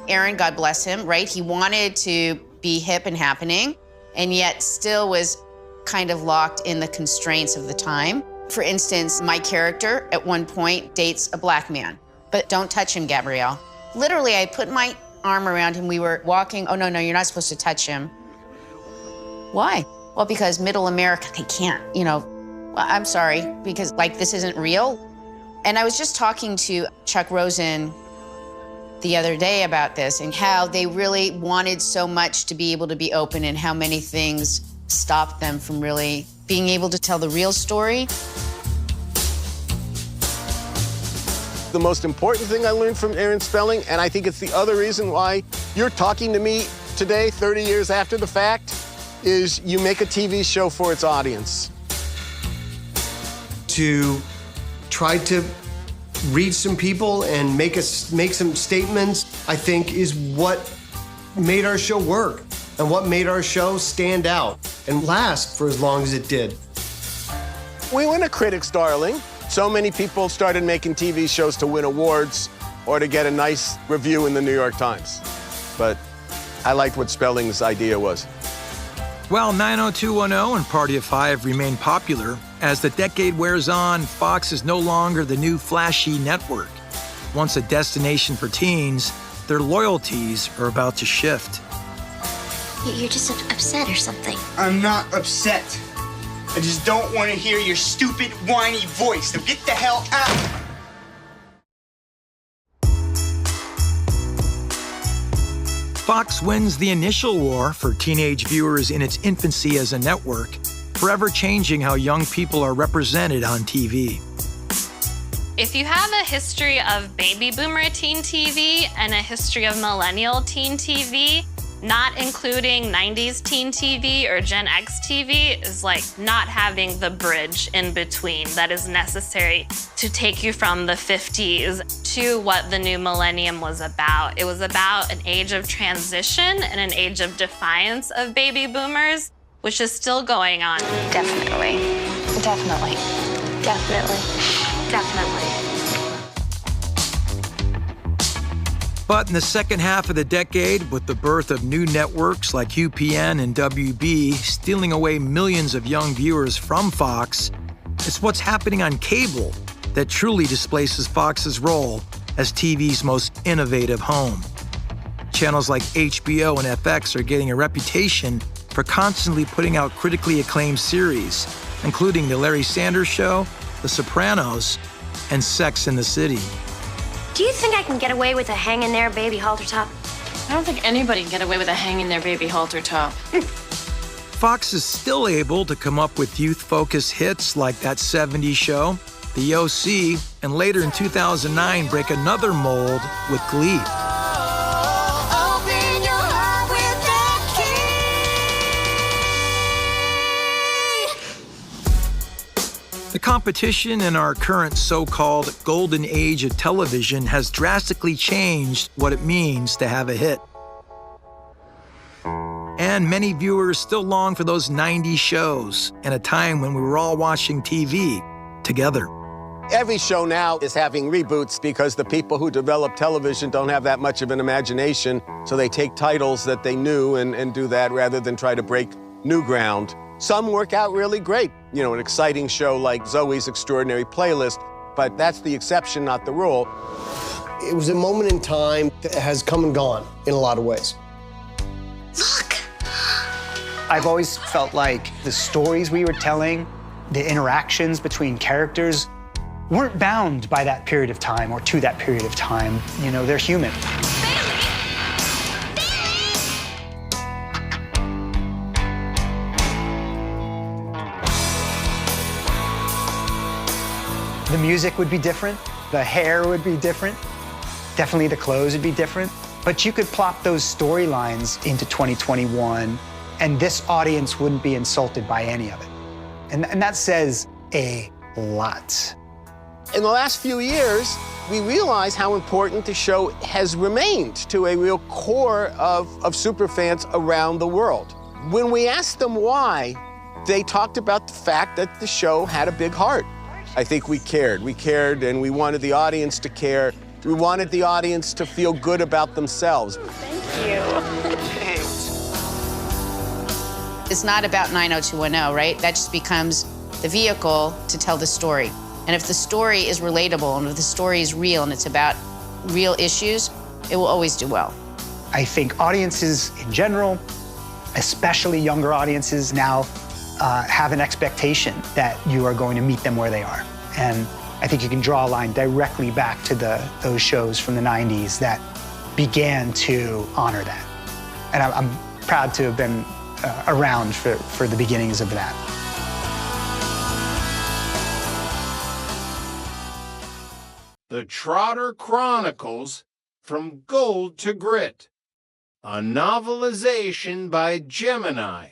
Aaron, God bless him, right? He wanted to be hip and happening, and yet still was kind of locked in the constraints of the time. For instance, my character at one point dates a black man, but don't touch him, Gabrielle. Literally, I put my arm around him. We were walking. Oh, no, you're not supposed to touch him. Why? Well, because Middle America, they can't, well, I'm sorry, because this isn't real. And I was just talking to Chuck Rosen the other day about this and how they really wanted so much to be able to be open and how many things stopped them from really being able to tell the real story. The most important thing I learned from Aaron Spelling, and I think it's the other reason why you're talking to me today, 30 years after the fact, is you make a TV show for its audience. To try to reach some people and make some statements, I think is what made our show work and what made our show stand out and last for as long as it did. We were a critic's darling. So many people started making TV shows to win awards or to get a nice review in the New York Times. But I liked what Spelling's idea was. While 90210 and Party of Five remain popular, as the decade wears on, Fox is no longer the new flashy network. Once a destination for teens, their loyalties are about to shift. You're just upset or something. I'm not upset. I just don't want to hear your stupid, whiny voice. So get the hell out. Fox wins the initial war for teenage viewers in its infancy as a network, forever changing how young people are represented on TV. If you have a history of baby boomer teen TV and a history of millennial teen TV, not including 90s teen TV or Gen X TV is like not having the bridge in between that is necessary to take you from the 50s to what the new millennium was about. It was about an age of transition and an age of defiance of baby boomers, which is still going on. Definitely. Definitely. Definitely. Definitely. But in the second half of the decade, with the birth of new networks like UPN and WB stealing away millions of young viewers from Fox, it's what's happening on cable that truly displaces Fox's role as TV's most innovative home. Channels like HBO and FX are getting a reputation for constantly putting out critically acclaimed series, including The Larry Sanders Show, The Sopranos, and Sex and the City. Do you think I can get away with a hang-in-there baby halter top? I don't think anybody can get away with a hang-in-there baby halter top. Fox is still able to come up with youth-focused hits like That 70s Show, The OC, and later in 2009 break another mold with Glee. The competition in our current so-called golden age of television has drastically changed what it means to have a hit. And many viewers still long for those 90s shows and a time when we were all watching TV together. Every show now is having reboots because the people who develop television don't have that much of an imagination, so they take titles that they knew and do that rather than try to break new ground. Some work out really great. You know, an exciting show like Zoe's Extraordinary Playlist, but that's the exception, not the rule. It was a moment in time that has come and gone in a lot of ways. I've always felt like the stories we were telling, the interactions between characters, weren't bound by that period of time or to that period of time. You know, they're human. The music would be different, the hair would be different, definitely the clothes would be different, but you could plop those storylines into 2021 and this audience wouldn't be insulted by any of it. And that says a lot. In the last few years, we realize how important the show has remained to a real core of superfans around the world. When we asked them why, they talked about the fact that the show had a big heart. I think we cared. We cared, and we wanted the audience to care. We wanted the audience to feel good about themselves. Thank you. It's not about 90210, right? That just becomes the vehicle to tell the story. And if the story is relatable and if the story is real and it's about real issues, it will always do well. I think audiences in general, especially younger audiences now, have an expectation that you are going to meet them where they are. And I think you can draw a line directly back to those shows from the 90s that began to honor that. And I'm proud to have been around for the beginnings of that. The Trotter Chronicles, From Gold to Grit, a novelization by Gemini.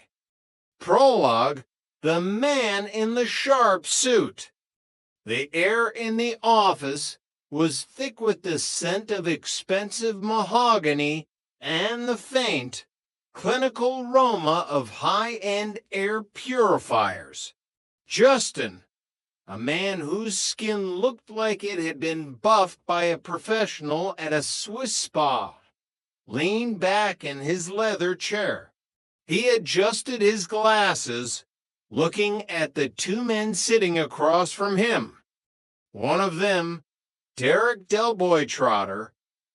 Prologue, The Man in the Sharp Suit. The air in the office was thick with the scent of expensive mahogany and the faint, clinical aroma of high-end air purifiers. Justin, a man whose skin looked like it had been buffed by a professional at a Swiss spa, leaned back in his leather chair. He adjusted his glasses, looking at the two men sitting across from him. One of them, Derek Delboy Trotter,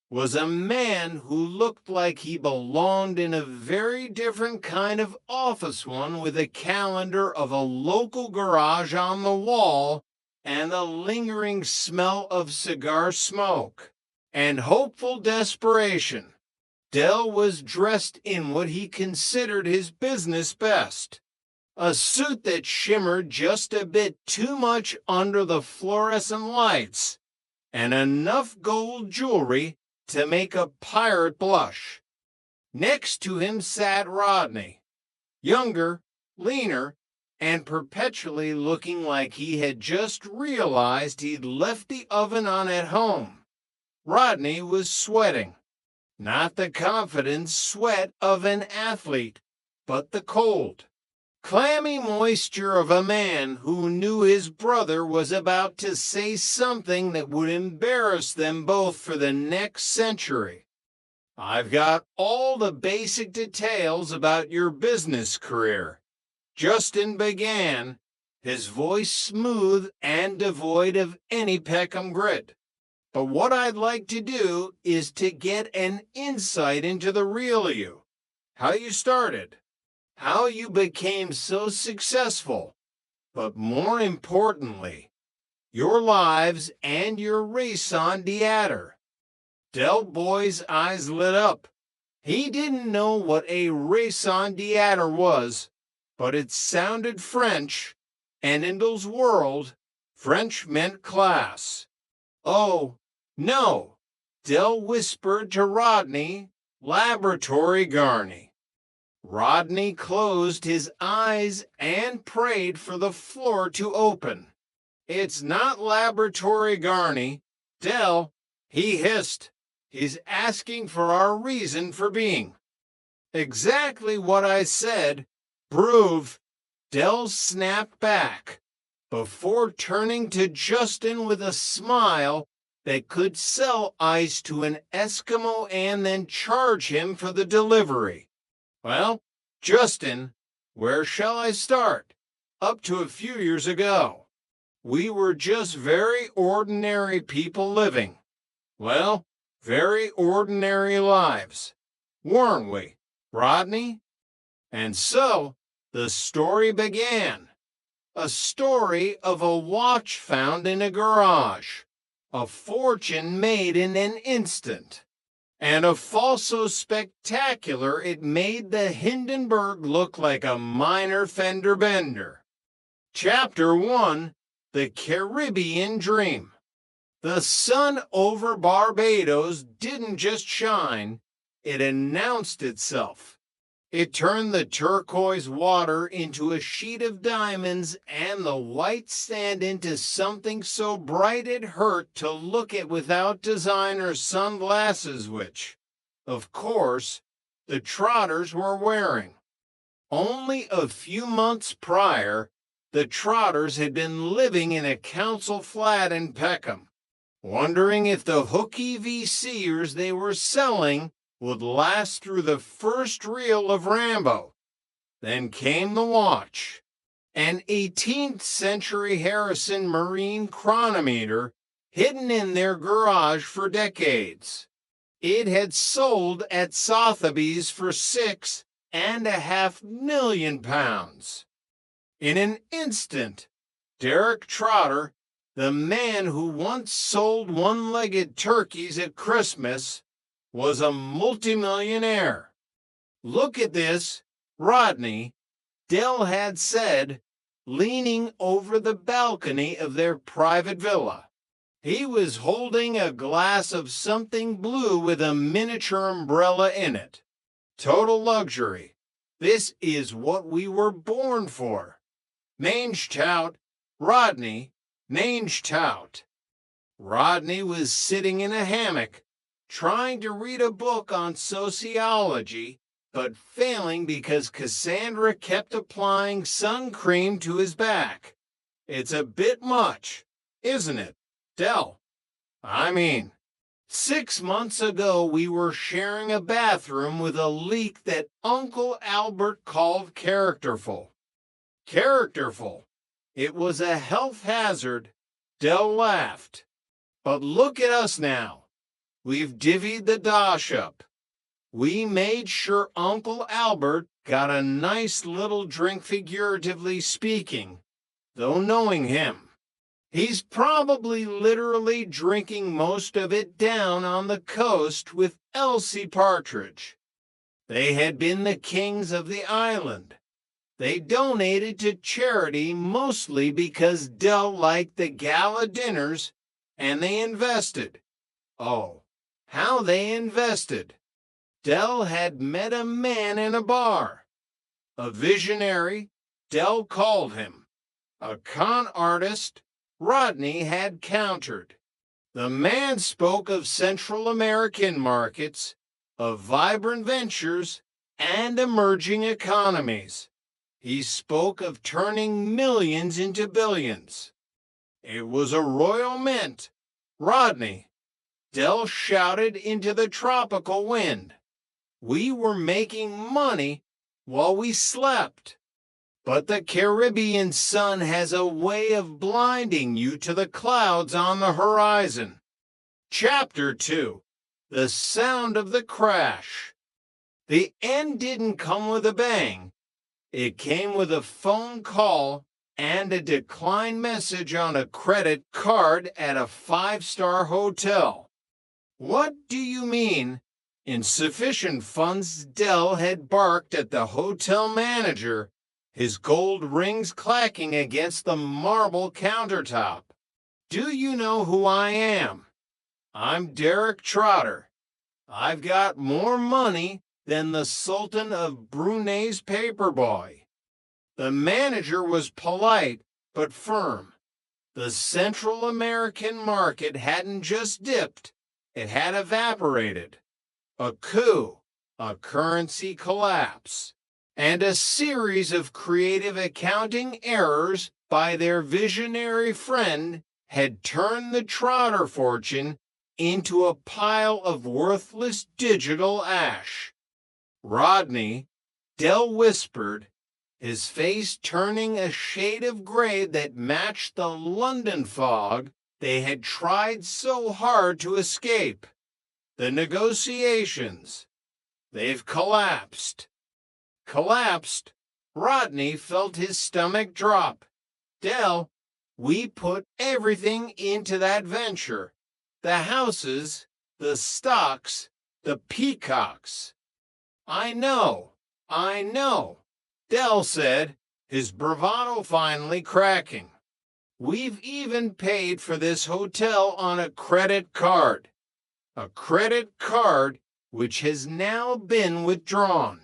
was a man who looked like he belonged in a very different kind of office one, with a calendar of a local garage on the wall and the lingering smell of cigar smoke and hopeful desperation. Del was dressed in what he considered his business best, a suit that shimmered just a bit too much under the fluorescent lights, and enough gold jewelry to make a pirate blush. Next to him sat Rodney, younger, leaner, and perpetually looking like he had just realized he'd left the oven on at home. Rodney was sweating, not the confident sweat of an athlete, but the cold, clammy moisture of a man who knew his brother was about to say something that would embarrass them both for the next century. "I've got all the basic details about your business career," Justin began, his voice smooth and devoid of any Peckham grit. "But what I'd like to do is to get an insight into the real you, how you started, how you became so successful, but more importantly, your lives and your raison d'etre." Del Boy's eyes lit up. He didn't know what a raison d'etre was, but it sounded French, and in Del's world, French meant class. "Oh, no," Del whispered to Rodney, "Laboratory Garney." Rodney closed his eyes and prayed for the floor to open. "It's not Laboratory Garney, Del," he hissed. "He's asking for our reason for being." "Exactly what I said. Prove," Del snapped back, before turning to Justin with a smile that could sell ice to an Eskimo and then charge him for the delivery. "Well, Justin, where shall I start? Up to a few years ago, we were just very ordinary people living, well, very ordinary lives, weren't we, Rodney?" And so the story began. A story of a watch found in a garage, a fortune made in an instant, and a fall so spectacular it made the Hindenburg look like a minor fender bender. Chapter 1, The Caribbean Dream. The sun over Barbados didn't just shine, it announced itself. It turned the turquoise water into a sheet of diamonds and the white sand into something so bright it hurt to look at without designer sunglasses, which, of course, the Trotters were wearing. Only a few months prior, the Trotters had been living in a council flat in Peckham, wondering if the hooky VCers they were selling would last through the first reel of Rambo. Then came the watch, an 18th century Harrison marine chronometer hidden in their garage for decades. It had sold at Sotheby's for £6.5 million. In an instant, Derek Trotter, the man who once sold one-legged turkeys at Christmas, was a multimillionaire. "Look at this, Rodney," Del had said, leaning over the balcony of their private villa. He was holding a glass of something blue with a miniature umbrella in it. "Total luxury. This is what we were born for. Mange tout, Rodney, mange tout." Rodney was sitting in a hammock, trying to read a book on sociology, but failing because Cassandra kept applying sun cream to his back. It's a bit much, isn't it, Del? I mean, 6 months ago we were sharing a bathroom with a leak that Uncle Albert called characterful. Characterful. It was a health hazard. Del laughed. But look at us now. We've divvied the dosh up. We made sure Uncle Albert got a nice little drink, figuratively speaking, though knowing him. He's probably literally drinking most of it down on the coast with Elsie Partridge. They had been the kings of the island. They donated to charity mostly because Del liked the gala dinners, and they invested. Oh, how they invested. Del had met a man in a bar. A visionary, Del called him. A con artist, Rodney had countered. The man spoke of Central American markets, of vibrant ventures, and emerging economies. He spoke of turning millions into billions. It was a royal mint. Rodney. Del shouted into the tropical wind. We were making money while we slept. But the Caribbean sun has a way of blinding you to the clouds on the horizon. Chapter 2. The Sound of the Crash. The end didn't come with a bang. It came with a phone call and a decline message on a credit card at a 5-star hotel. What do you mean? Insufficient funds. Del had barked at the hotel manager, his gold rings clacking against the marble countertop. Do you know who I am? I'm Derek Trotter. I've got more money than the Sultan of Brunei's paperboy. The manager was polite but firm. The Central American market hadn't just dipped, it had evaporated. A coup, a currency collapse, and a series of creative accounting errors by their visionary friend had turned the Trotter fortune into a pile of worthless digital ash. Rodney, Del whispered, his face turning a shade of gray that matched the London fog they had tried so hard to escape. The negotiations. They've collapsed. Collapsed. Rodney felt his stomach drop. Del, we put everything into that venture. The houses, the stocks, the peacocks. I know. Del said, his bravado finally cracking. We've even paid for this hotel on a credit card. A credit card which has now been withdrawn.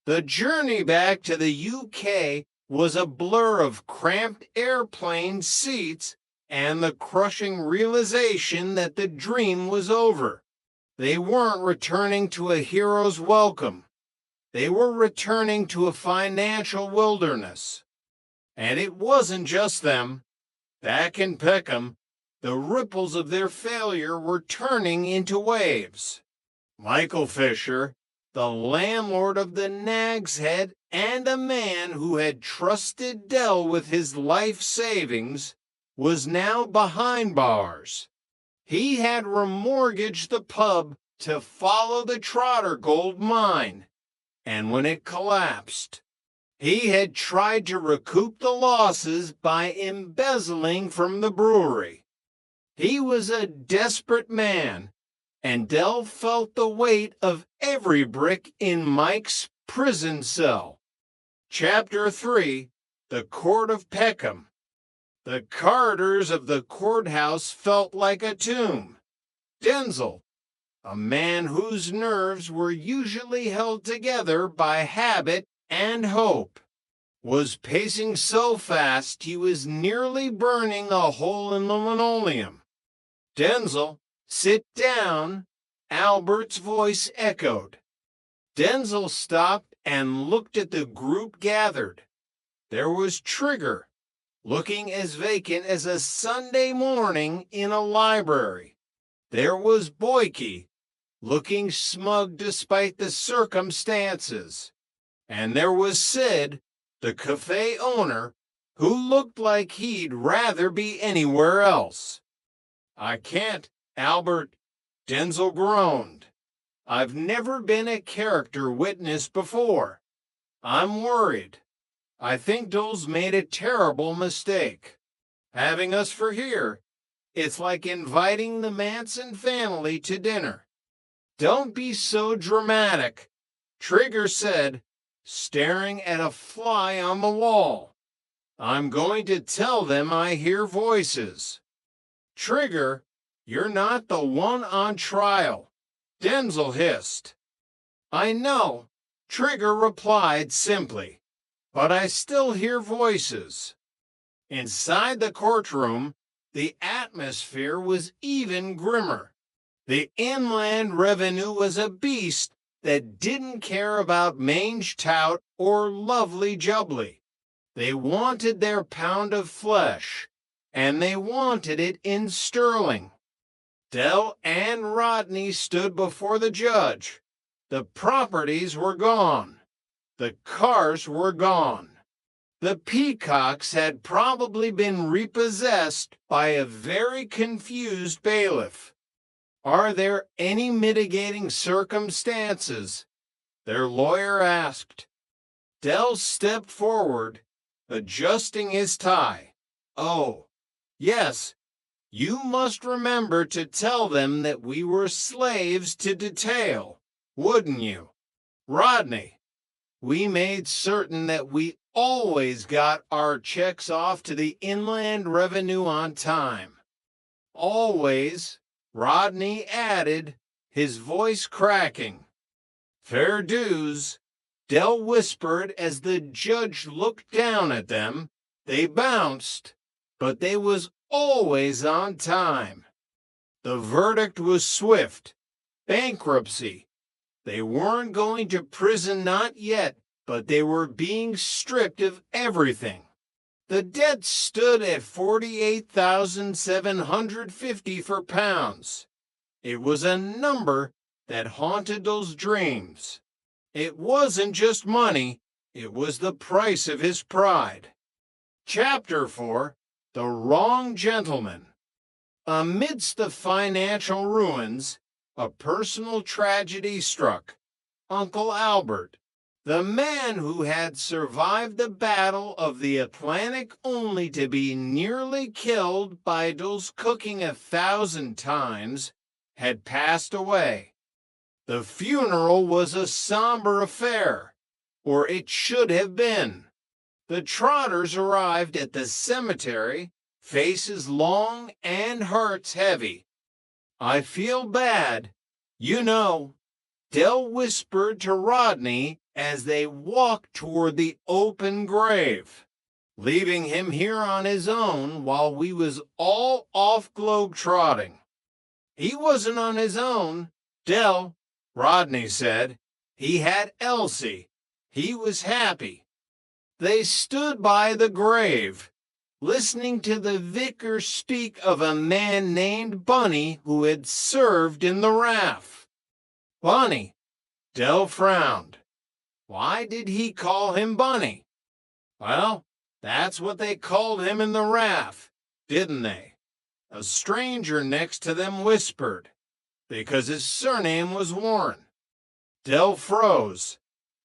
The journey back to the UK was a blur of cramped airplane seats and the crushing realization that the dream was over. They weren't returning to a hero's welcome. They were returning to a financial wilderness. And it wasn't just them. Back in Peckham, the ripples of their failure were turning into waves. Michael Fisher, the landlord of the Nag's Head and a man who had trusted Del with his life savings, was now behind bars. He had remortgaged the pub to follow the Trotter gold mine, and when it collapsed, he had tried to recoup the losses by embezzling from the brewery. He was a desperate man, and Del felt the weight of every brick in Mike's prison cell. Chapter 3. The Court of Peckham. The corridors of the courthouse felt like a tomb. Denzel, a man whose nerves were usually held together by habit and hope, was pacing so fast he was nearly burning a hole in the linoleum. Denzel, sit down, Albert's voice echoed. Denzel stopped and looked at the group gathered. There was Trigger, looking as vacant as a Sunday morning in a library. There was Boyke, looking smug despite the circumstances. And there was Sid, the cafe owner, who looked like he'd rather be anywhere else. "I can't, Albert," Denzel groaned. "I've never been a character witness before. I'm worried. I think Dole's made a terrible mistake. Having us for here, it's like inviting the Manson family to dinner." "Don't be so dramatic," Trigger said, staring at a fly on the wall. "I'm going to tell them I hear voices." "Trigger, you're not the one on trial," Denzel hissed. "I know," Trigger replied simply, "but I still hear voices." Inside the courtroom, the atmosphere was even grimmer. The Inland Revenue was a beast that didn't care about mange tout or lovely jubbly. They wanted their pound of flesh, and they wanted it in sterling. Dell and Rodney stood before the judge. The properties were gone. The cars were gone. The peacocks had probably been repossessed by a very confused bailiff. "Are there any mitigating circumstances?" their lawyer asked. Dell stepped forward, adjusting his tie. "Oh, yes, you must remember to tell them that we were slaves to detail, wouldn't you? Rodney, we made certain that we always got our checks off to the Inland Revenue on time." "Always," Rodney added, his voice cracking. "Fair dues," Dell whispered as the judge looked down at them. "They bounced, but they was always on time." The verdict was swift. Bankruptcy. They weren't going to prison, not yet, but they were being stripped of everything. The debt stood at $48,750 for pounds. It was a number that haunted those dreams. It wasn't just money, it was the price of his pride. Chapter 4: The Wrong Gentleman. Amidst the financial ruins, a personal tragedy struck. Uncle Albert, the man who had survived the Battle of the Atlantic only to be nearly killed by those cooking 1,000 times, had passed away. The funeral was a somber affair, or it should have been. The Trotters arrived at the cemetery, faces long and hearts heavy. "I feel bad, you know," Dell whispered to Rodney as they walked toward the open grave, "leaving him here on his own while we was all off globe-trotting." "He wasn't on his own, Dell," Rodney said. "He had Elsie. He was happy." They stood by the grave, listening to the vicar speak of a man named Bunny who had served in the RAF. "Bunny," Dell frowned. Why did he call him Bunny? Well, that's what they called him in the RAF, didn't they? A stranger next to them whispered, because his surname was Warren. Dell froze.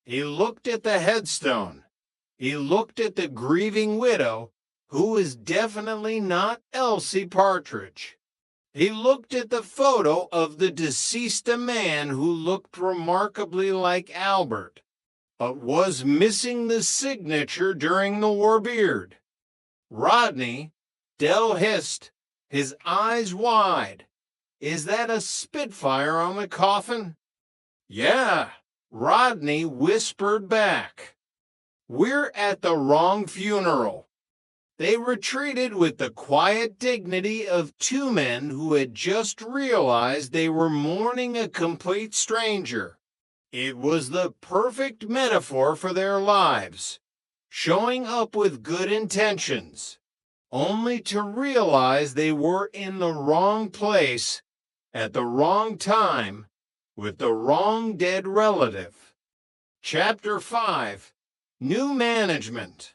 He looked at the headstone. He looked at the grieving widow, who was definitely not Elsie Partridge. He looked at the photo of the deceased man who looked remarkably like Albert, but was missing the signature during the war beard. "Rodney," Dell hissed, his eyes wide. "Is that a Spitfire on the coffin?" "Yeah," Rodney whispered back. "We're at the wrong funeral." They retreated with the quiet dignity of two men who had just realized they were mourning a complete stranger. It was the perfect metaphor for their lives, showing up with good intentions, only to realize they were in the wrong place at the wrong time with the wrong dead relative. Chapter 5, New Management.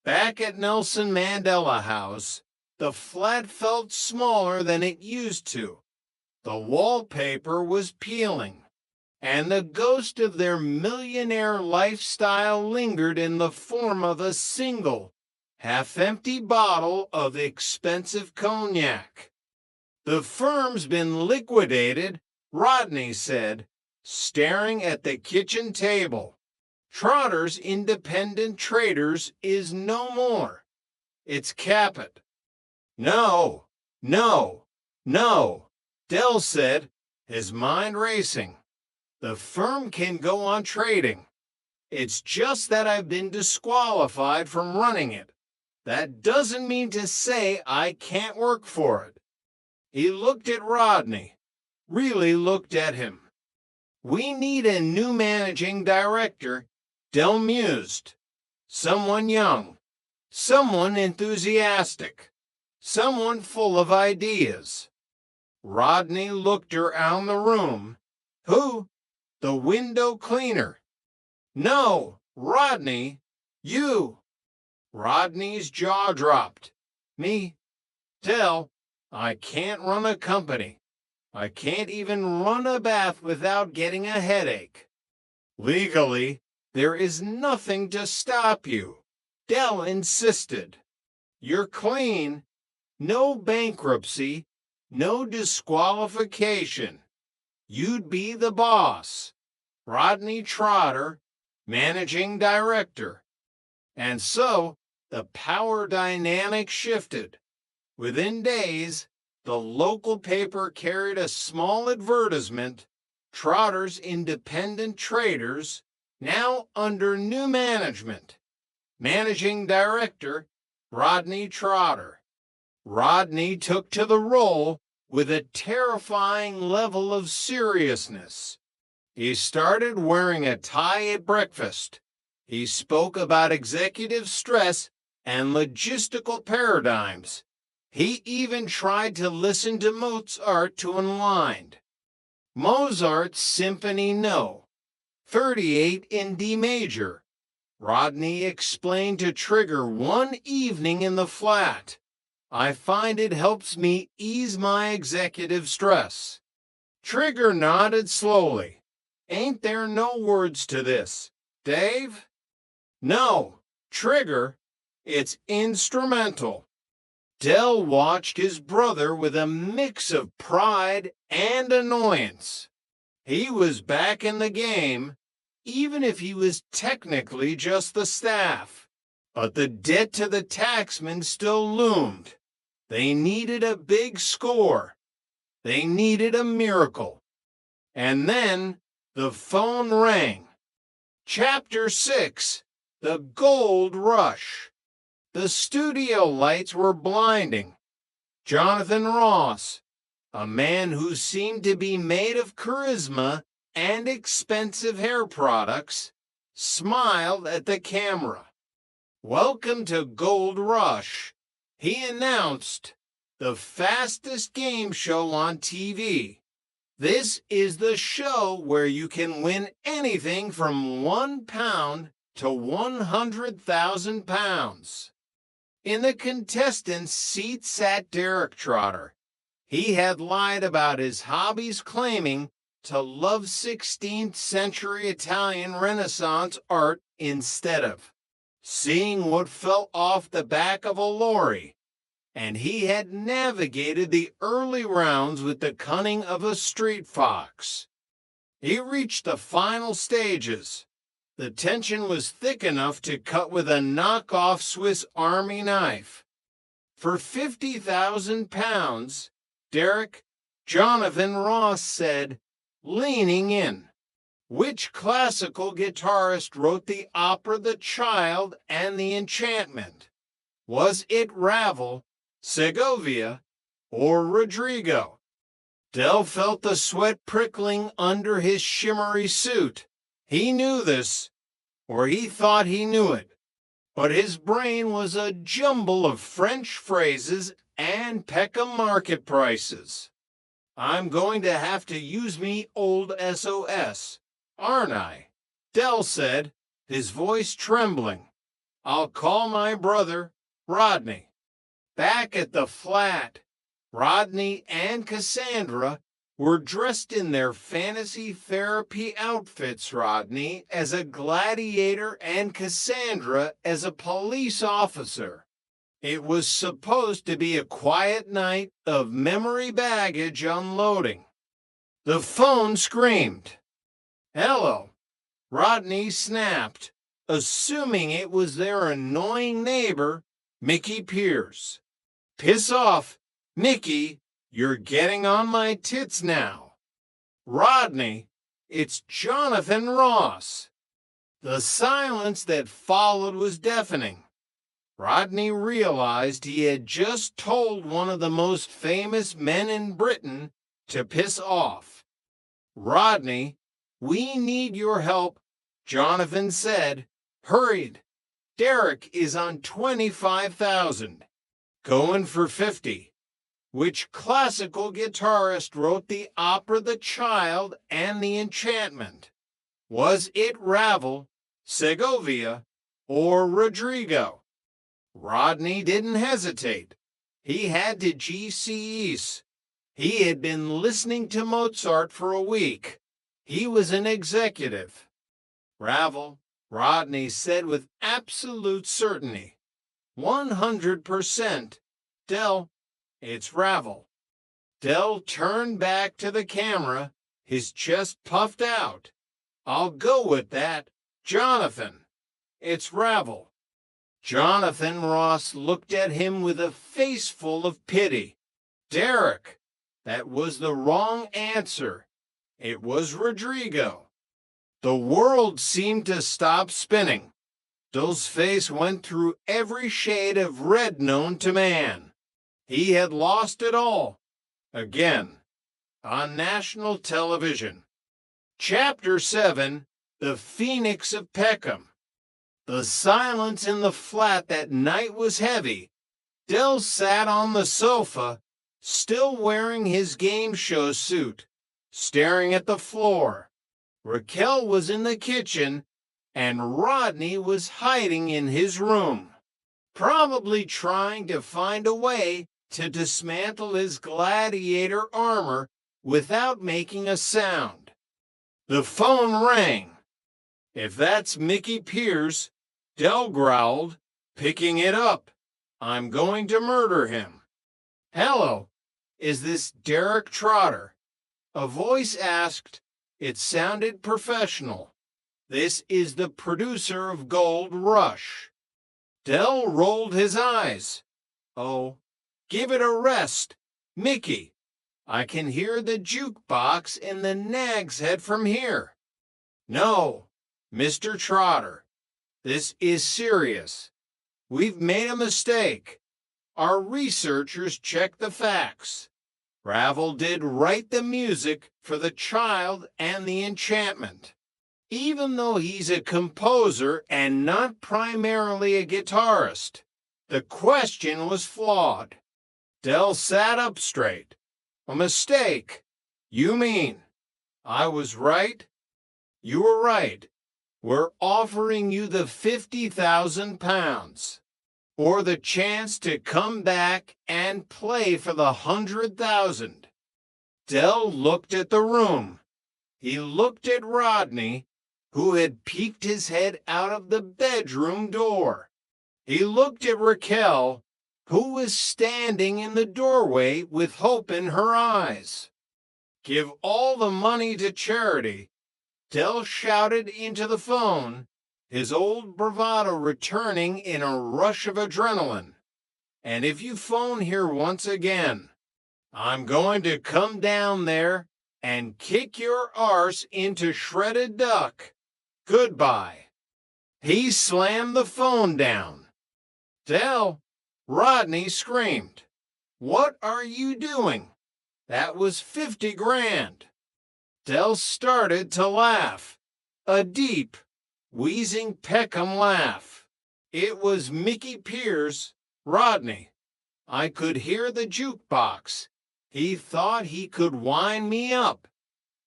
Back at Nelson Mandela House, the flat felt smaller than it used to. The wallpaper was peeling, and the ghost of their millionaire lifestyle lingered in the form of a single, half-empty bottle of expensive cognac. "The firm's been liquidated," Rodney said, staring at the kitchen table. "Trotter's Independent Traders is no more. It's Capit." "No, no, no," Dell said, his mind racing. "The firm can go on trading. It's just that I've been disqualified from running it. That doesn't mean to say I can't work for it." He looked at Rodney, really looked at him. "We need a new managing director," Dell mused. "Someone young, someone enthusiastic, someone full of ideas." Rodney looked around the room. "Who?" "The window cleaner." "No, Rodney, you." Rodney's jaw dropped. "Me? Dell, I can't run a company. I can't even run a bath without getting a headache." "Legally, there is nothing to stop you," Dell insisted. "You're clean. No bankruptcy, no disqualification. You'd be the boss. Rodney Trotter, managing director." And so the power dynamic shifted. Within days, the local paper carried a small advertisement, "Trotter's Independent Traders, now under new management. Managing Director, Rodney Trotter." Rodney took to the role with a terrifying level of seriousness. He started wearing a tie at breakfast. He spoke about executive stress and logistical paradigms. He even tried to listen to Mozart to unwind. Mozart's Symphony No. 38 in D major, Rodney explained to Trigger one evening in the flat. "I find it helps me ease my executive stress." Trigger nodded slowly. "Ain't there no words to this, Dave?" "No, Trigger, it's instrumental." Dell watched his brother with a mix of pride and annoyance. He was back in the game, even if he was technically just the staff. But the debt to the taxman still loomed. They needed a big score. They needed a miracle. And then the phone rang. Chapter 6, The Gold Rush. The studio lights were blinding. Jonathan Ross, a man who seemed to be made of charisma and expensive hair products, smiled at the camera. "Welcome to Gold Rush," he announced, "the fastest game show on TV. This is the show where you can win anything from £1 to 100,000 pounds. In the contestant's seat sat Derek Trotter. He had lied about his hobbies, claiming to love 16th century Italian Renaissance art instead of seeing what fell off the back of a lorry. And he had navigated the early rounds with the cunning of a street fox. He reached the final stages. The tension was thick enough to cut with a knockoff Swiss Army knife. For 50,000 pounds, Derek, Jonathan Ross said, leaning in. Which classical guitarist wrote the opera The Child and the Enchantment? Was it Ravel, Segovia, or Rodrigo? Dell felt the sweat prickling under his shimmery suit. He knew this, or he thought he knew it. but his brain was a jumble of French phrases and Peckham market prices. I'm going to have to use me old SOS, aren't I? Dell said, his voice trembling. I'll call my brother, Rodney. Back at the flat, Rodney and Cassandra were dressed in their fantasy therapy outfits, Rodney as a gladiator and Cassandra as a police officer. It was supposed to be a quiet night of memory baggage unloading. The phone screamed. Hello, Rodney snapped, assuming it was their annoying neighbor, Mickey Pierce. Piss off, Mickey, you're getting on my tits now. Rodney, it's Jonathan Ross. The silence that followed was deafening. Rodney realized he had just told one of the most famous men in Britain to piss off. Rodney, we need your help, Jonathan said, hurried. Derek is on 25,000, going for 50. Which classical guitarist wrote the opera The Child and The Enchantment? Was it Ravel, Segovia, or Rodrigo? Rodney didn't hesitate. He had to GCEs. He had been listening to Mozart for a week. He was an executive. Ravel, Rodney said with absolute certainty. 100%. Dell, it's Ravel. Dell turned back to the camera, his chest puffed out. I'll go with that. Jonathan, it's Ravel. Jonathan Ross looked at him with a face full of pity. Derek, that was the wrong answer. It was Rodrigo. The world seemed to stop spinning. Dell's face went through every shade of red known to man. He had lost it all. Again. On national television. Chapter 7, The Phoenix of Peckham. The silence in the flat that night was heavy. Dell sat on the sofa, still wearing his game show suit, staring at the floor. Raquel was in the kitchen, and Rodney was hiding in his room, probably trying to find a way to dismantle his gladiator armor without making a sound. The phone rang. If that's Mickey Pierce, Dell growled, picking it up. I'm going to murder him. Hello, is this Derek Trotter? A voice asked. It sounded professional. This is the producer of Gold Rush. Dell rolled his eyes. Oh, give it a rest, Mickey. I can hear the jukebox in the Nag's Head from here. No, Mr. Trotter. This is serious. We've made a mistake. Our researchers checked the facts. Ravel did write the music for The Child and The Enchantment. Even though he's a composer and not primarily a guitarist, the question was flawed. Dell sat up straight. A mistake? You mean? I was right? You were right. We're offering you the 50,000 pounds, or the chance to come back and play for the 100,000. Dell looked at the room. He looked at Rodney, who had peeked his head out of the bedroom door. He looked at Raquel, who was standing in the doorway with hope in her eyes. Give all the money to charity. Dell shouted into the phone, his old bravado returning in a rush of adrenaline. And if you phone here once again, I'm going to come down there and kick your arse into shredded duck. Goodbye. He slammed the phone down. Dell, Rodney screamed. What are you doing? That was 50 grand. Dell started to laugh, a deep, wheezing Peckham laugh. It was Mickey Pierce, Rodney. I could hear the jukebox. He thought he could wind me up,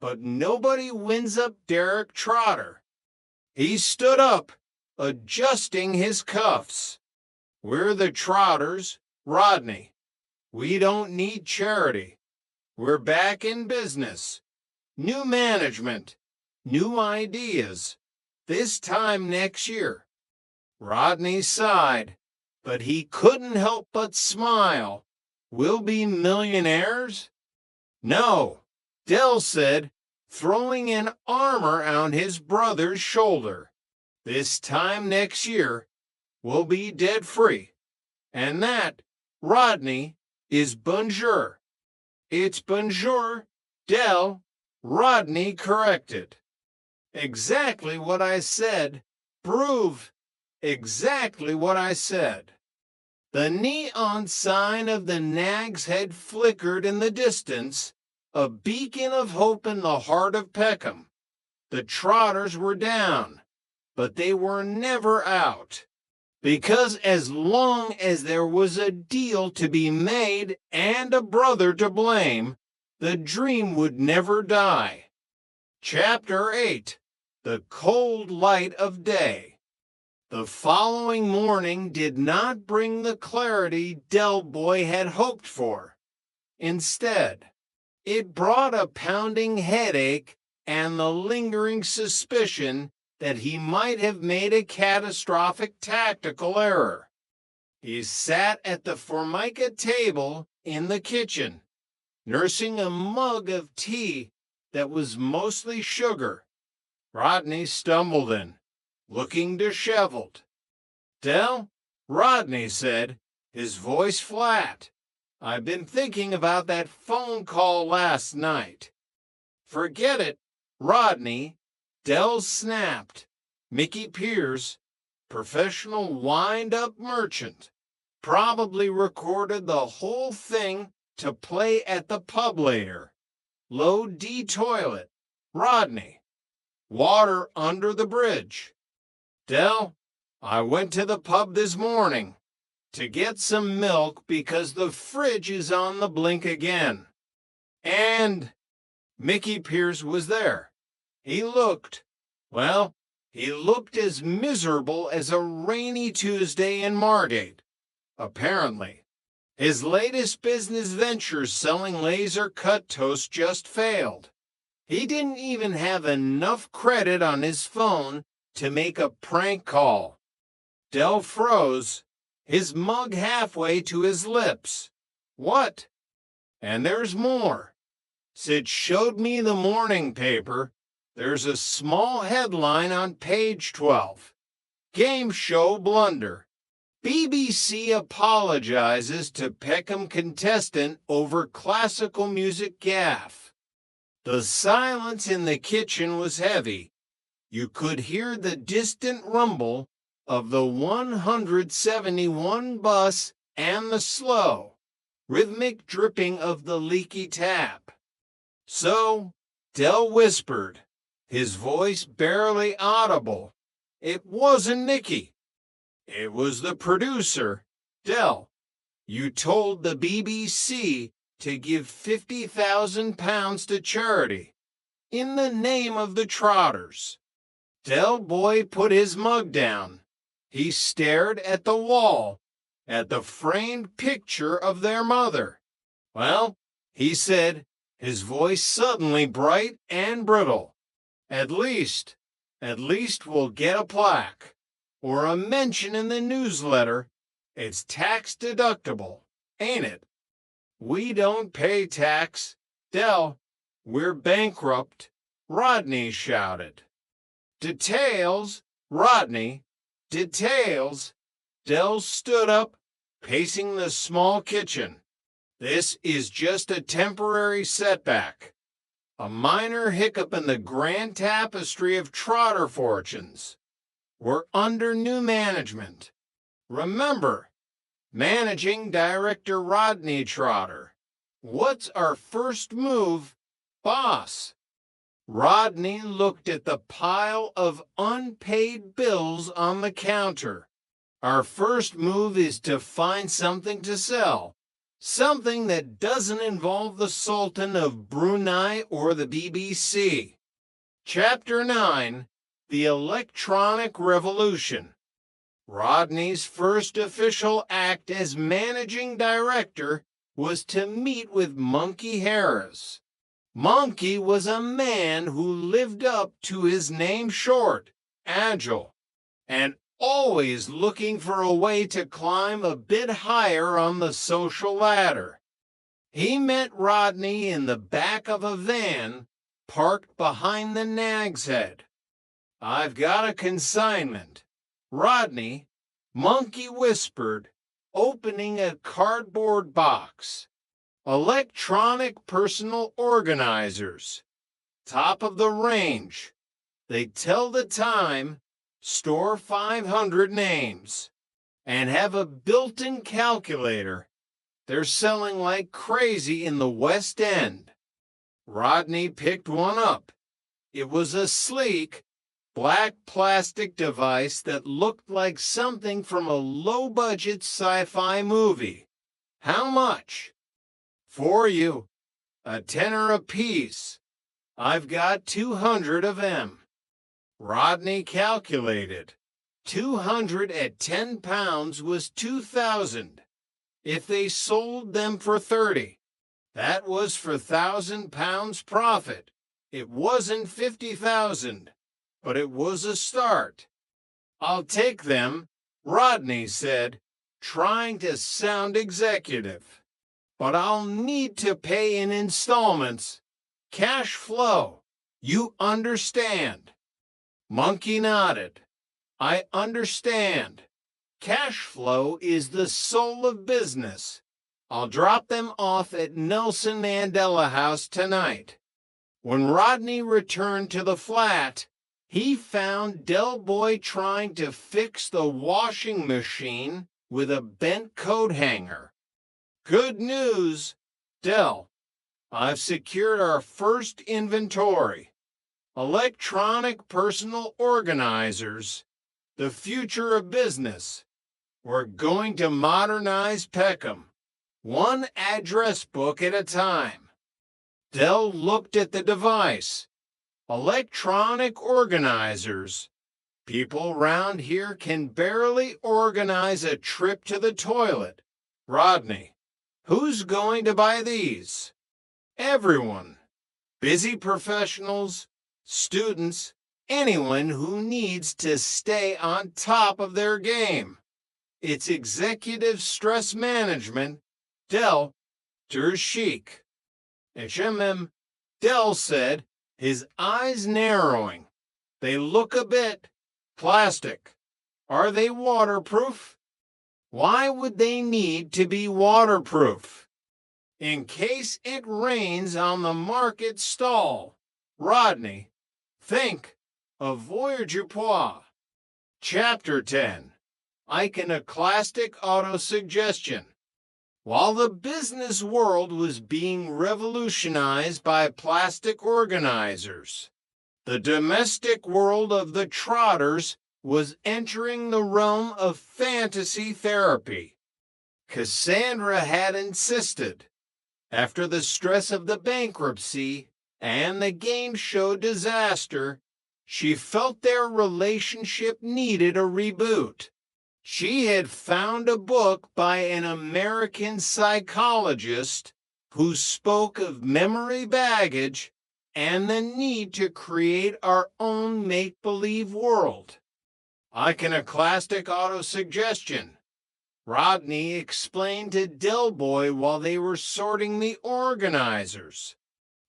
but nobody winds up Derek Trotter. He stood up, adjusting his cuffs. We're the Trotters, Rodney. We don't need charity. We're back in business. New management, new ideas. This time next year. Rodney sighed, but he couldn't help but smile. We'll be millionaires? No, Del said, throwing an arm around his brother's shoulder. This time next year, we'll be debt free. And that, Rodney, is bonjour. It's bonjour, Del, Rodney corrected. Exactly what I said. Prove exactly what I said. The neon sign of the Nag's Head flickered in the distance, a beacon of hope in the heart of Peckham. The Trotters were down, but they were never out. Because as long as there was a deal to be made and a brother to blame, the dream would never die. Chapter 8. The Cold Light of Day. The following morning did not bring the clarity Del Boy had hoped for. Instead, it brought a pounding headache and the lingering suspicion that he might have made a catastrophic tactical error. He sat at the formica table in the kitchen, nursing a mug of tea that was mostly sugar. Rodney stumbled in, looking disheveled. Del, Rodney said, his voice flat. I've been thinking about that phone call last night. Forget it, Rodney. Del snapped. Mickey Pierce, professional wind-up merchant, probably recorded the whole thing to play at the pub later. Low D toilet. Rodney. Water under the bridge. Del, I went to the pub this morning to get some milk because the fridge is on the blink again. And Mickey Pierce was there. He looked as miserable as a rainy Tuesday in Margate. Apparently, his latest business venture selling laser-cut toast just failed. He didn't even have enough credit on his phone to make a prank call. Del froze, his mug halfway to his lips. What? And there's more. Sid showed me the morning paper. There's a small headline on page 12. Game show blunder. BBC apologizes to Peckham contestant over classical music gaffe. The silence in the kitchen was heavy. You could hear the distant rumble of the 171 bus and the slow, rhythmic dripping of the leaky tap. So, Del whispered, his voice barely audible. It wasn't Nicky. It was the producer. Del, you told the BBC to give £50,000 to charity in the name of the Trotters. Del Boy put his mug down. He stared at the wall, at the framed picture of their mother. Well, he said, his voice suddenly bright and brittle. At least we'll get a plaque or a mention in the newsletter. It's tax deductible, ain't it? We don't pay tax. Del, we're bankrupt, Rodney shouted. Details, Rodney, details. Del stood up, pacing the small kitchen. This is just a temporary setback. A minor hiccup in the grand tapestry of Trotter fortunes. We're under new management. Remember, Managing Director Rodney Trotter. What's our first move, boss? Rodney looked at the pile of unpaid bills on the counter. Our first move is to find something to sell. Something that doesn't involve the Sultan of Brunei or the BBC. Chapter 9, The Electronic Revolution. Rodney's first official act as managing director was to meet with Monkey Harris. Monkey was a man who lived up to his name short, agile, and always looking for a way to climb a bit higher on the social ladder. He met Rodney in the back of a van parked behind the Nag's Head. "I've got a consignment." "Rodney," Monkey whispered, opening a cardboard box. "Electronic personal organizers. Top of the range. They tell the time, store 500 names, and have a built-in calculator. They're selling like crazy in the West End." Rodney picked one up. It was a sleek, black plastic device that looked like something from a low-budget sci-fi movie. "How much?" "For you. A tenner apiece. I've got 200 of them." Rodney calculated. 200 at 10 pounds was 2,000. If they sold them for 30, that was for 1,000 pounds profit. It wasn't 50,000, but it was a start. "I'll take them," Rodney said, trying to sound executive. "But I'll need to pay in installments. Cash flow. You understand?" Monkey nodded. "I understand. Cash flow is the soul of business. I'll drop them off at Nelson Mandela House tonight." When Rodney returned to the flat, he found Del Boy trying to fix the washing machine with a bent coat hanger. "Good news, Del. I've secured our first inventory. Electronic personal organizers. The future of business. We're going to modernize Peckham, one address book at a time." Del looked at the device. "Electronic organizers. People round here can barely organize a trip to the toilet. Rodney, who's going to buy these?" "Everyone. Busy professionals, students, anyone who needs to stay on top of their game. It's executive stress management. Del, der chic." Del said, his eyes narrowing. "They look a bit plastic. Are they waterproof?" "Why would they need to be waterproof?" "In case it rains on the market stall. Rodney, think. Avoirdupois." Chapter 10. Iconoclastic Autosuggestion. While the business world was being revolutionized by plastic organizers, the domestic world of the Trotters was entering the realm of fantasy therapy. Cassandra had insisted. After the stress of the bankruptcy and the game show disaster, she felt their relationship needed a reboot. She had found a book by an American psychologist who spoke of memory baggage and the need to create our own make-believe world. Iconoclastic autosuggestion. Rodney explained to Del Boy while they were sorting the organizers.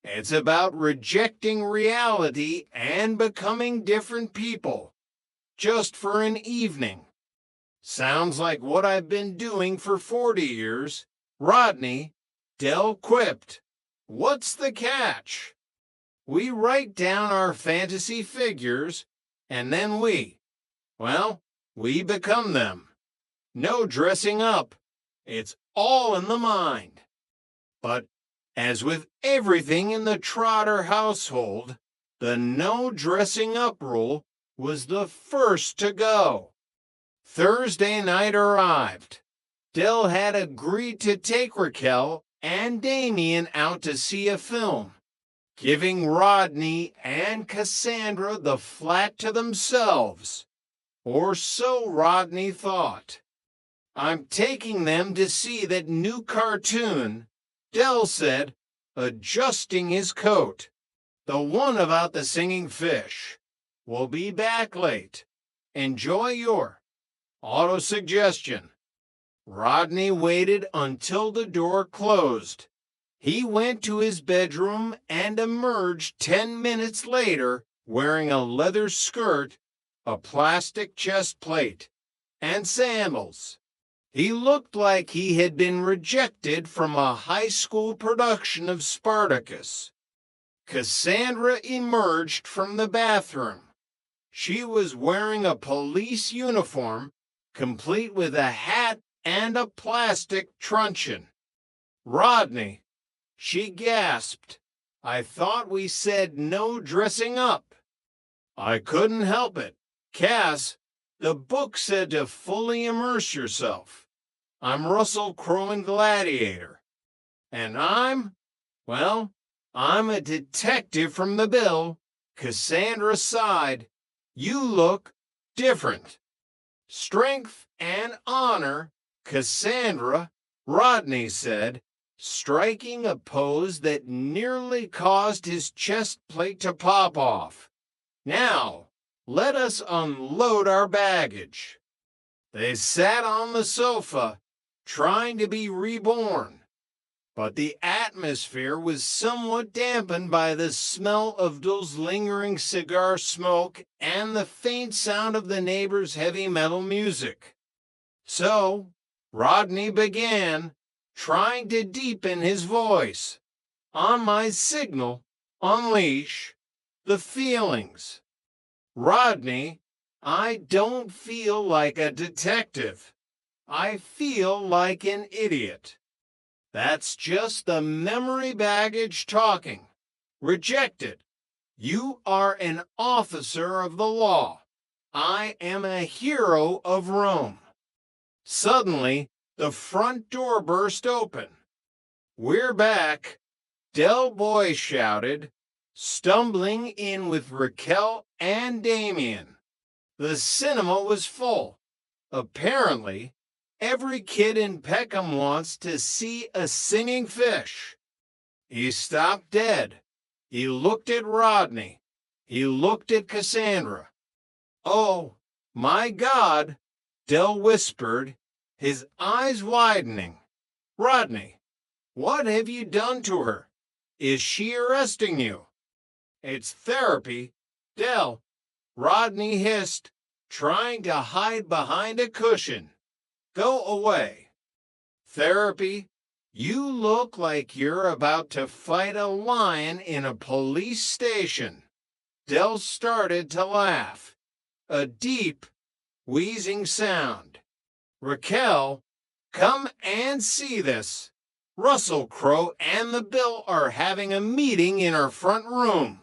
It's about rejecting reality and becoming different people, just for an evening. Sounds like what I've been doing for 40 years. Rodney, Del quipped. What's the catch? We write down our fantasy figures, and then we become them. No dressing up. It's all in the mind. But as with everything in the Trotter household, the no dressing up rule was the first to go. Thursday night arrived. Del had agreed to take Raquel and Damien out to see a film, giving Rodney and Cassandra the flat to themselves. Or so Rodney thought. I'm taking them to see that new cartoon, Del said, adjusting his coat. The one about the singing fish. We'll be back late. Enjoy your auto-suggestion. Rodney waited until the door closed. He went to his bedroom and emerged 10 minutes later wearing a leather skirt, a plastic chest plate, and sandals. He looked like he had been rejected from a high school production of Spartacus. Cassandra emerged from the bathroom. She was wearing a police uniform, complete with a hat and a plastic truncheon. Rodney, she gasped. I thought we said no dressing up. I couldn't help it. Cass, the book said to fully immerse yourself. I'm Russell Crowe in Gladiator. And well, I'm a detective from the Bill. Cassandra sighed. You look different. Strength and honor, Cassandra, Rodney said, striking a pose that nearly caused his chest plate to pop off. Now, let us unload our baggage. They sat on the sofa, trying to be reborn. But the atmosphere was somewhat dampened by the smell of Dul's lingering cigar smoke and the faint sound of the neighbor's heavy metal music. So, Rodney began, trying to deepen his voice. On my signal, unleash the feelings. Rodney, I don't feel like a detective. I feel like an idiot. That's just the memory baggage talking. Reject it. You are an officer of the law. I am a hero of Rome. Suddenly, the front door burst open. We're back, Del Boy shouted, stumbling in with Raquel and Damien. The cinema was full. Apparently, every kid in Peckham wants to see a singing fish. He stopped dead. He looked at Rodney. He looked at Cassandra. Oh, my God, Del whispered, his eyes widening. Rodney, what have you done to her? Is she arresting you? It's therapy, Del, Rodney hissed, trying to hide behind a cushion. Go away. Therapy, you look like you're about to fight a lion in a police station. Del started to laugh. A deep, wheezing sound. Raquel, come and see this. Russell Crowe and the Bill are having a meeting in our front room.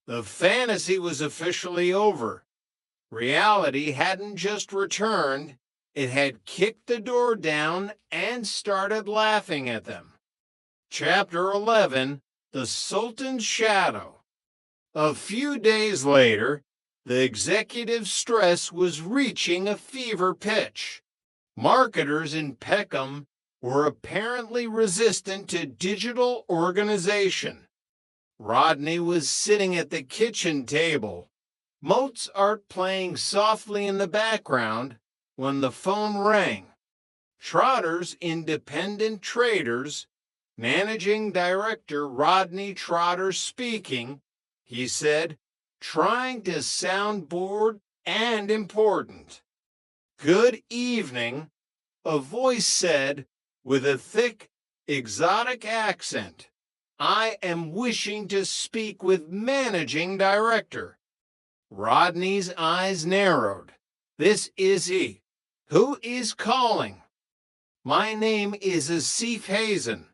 The fantasy was officially over. Reality hadn't just returned. It had kicked the door down and started laughing at them. Chapter 11, The Sultan's Shadow. A few days later, the executive stress was reaching a fever pitch. Marketers in Peckham were apparently resistant to digital organization. Rodney was sitting at the kitchen table, Mozart playing softly in the background, when the phone rang. Trotter's Independent Traders, Managing Director Rodney Trotter speaking, he said, trying to sound bored and important. Good evening, a voice said with a thick, exotic accent. I am wishing to speak with Managing Director. Rodney's eyes narrowed. This is he. Who is calling? My name is Asif Hazen.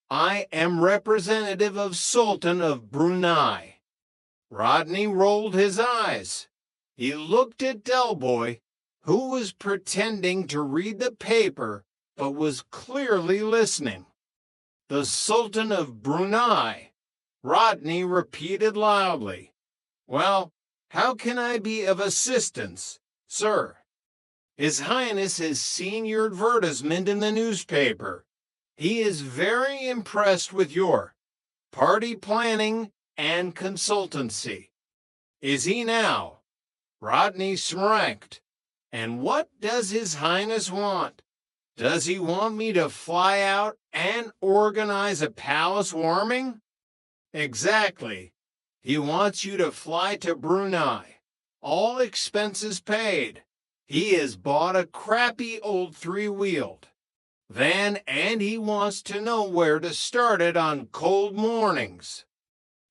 I am representative of Sultan of Brunei. Rodney rolled his eyes. He looked at Del Boy, who was pretending to read the paper but was clearly listening. The Sultan of Brunei, Rodney repeated loudly. Well, how can I be of assistance, sir? His Highness has seen your advertisement in the newspaper. He is very impressed with your party planning and consultancy. Is he now? Rodney smirked. And what does His Highness want? Does he want me to fly out and organize a palace warming? Exactly. He wants you to fly to Brunei. All expenses paid. He has bought a crappy old three-wheeled van, and he wants to know where to start it on cold mornings.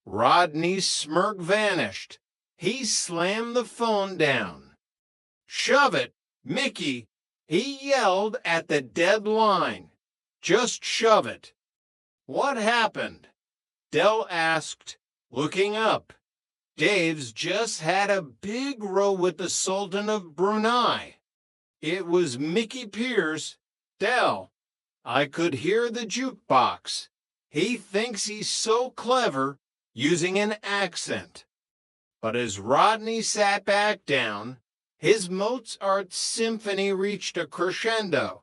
Rodney's smirk vanished. He slammed the phone down. Shove it, Mickey, he yelled at the dead line. Just shove it. What happened? Del asked, looking up. Dave's just had a big row with the Sultan of Brunei. It was Mickey Pierce. Del, I could hear the jukebox. He thinks he's so clever, using an accent. But as Rodney sat back down, his Mozart symphony reached a crescendo.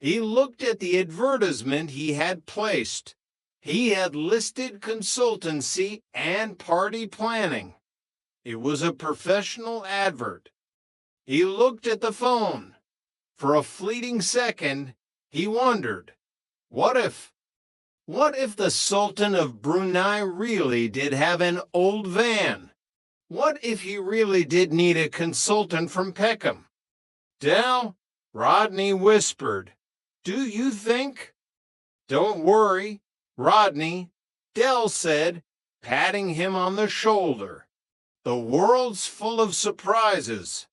He looked at the advertisement he had placed. He had listed consultancy and party planning. It was a professional advert. He looked at the phone. For a fleeting second, he wondered, what if the Sultan of Brunei really did have an old van? What if he really did need a consultant from Peckham? Del, Rodney whispered, do you think? Don't worry, Rodney, Del said, patting him on the shoulder. The world's full of surprises.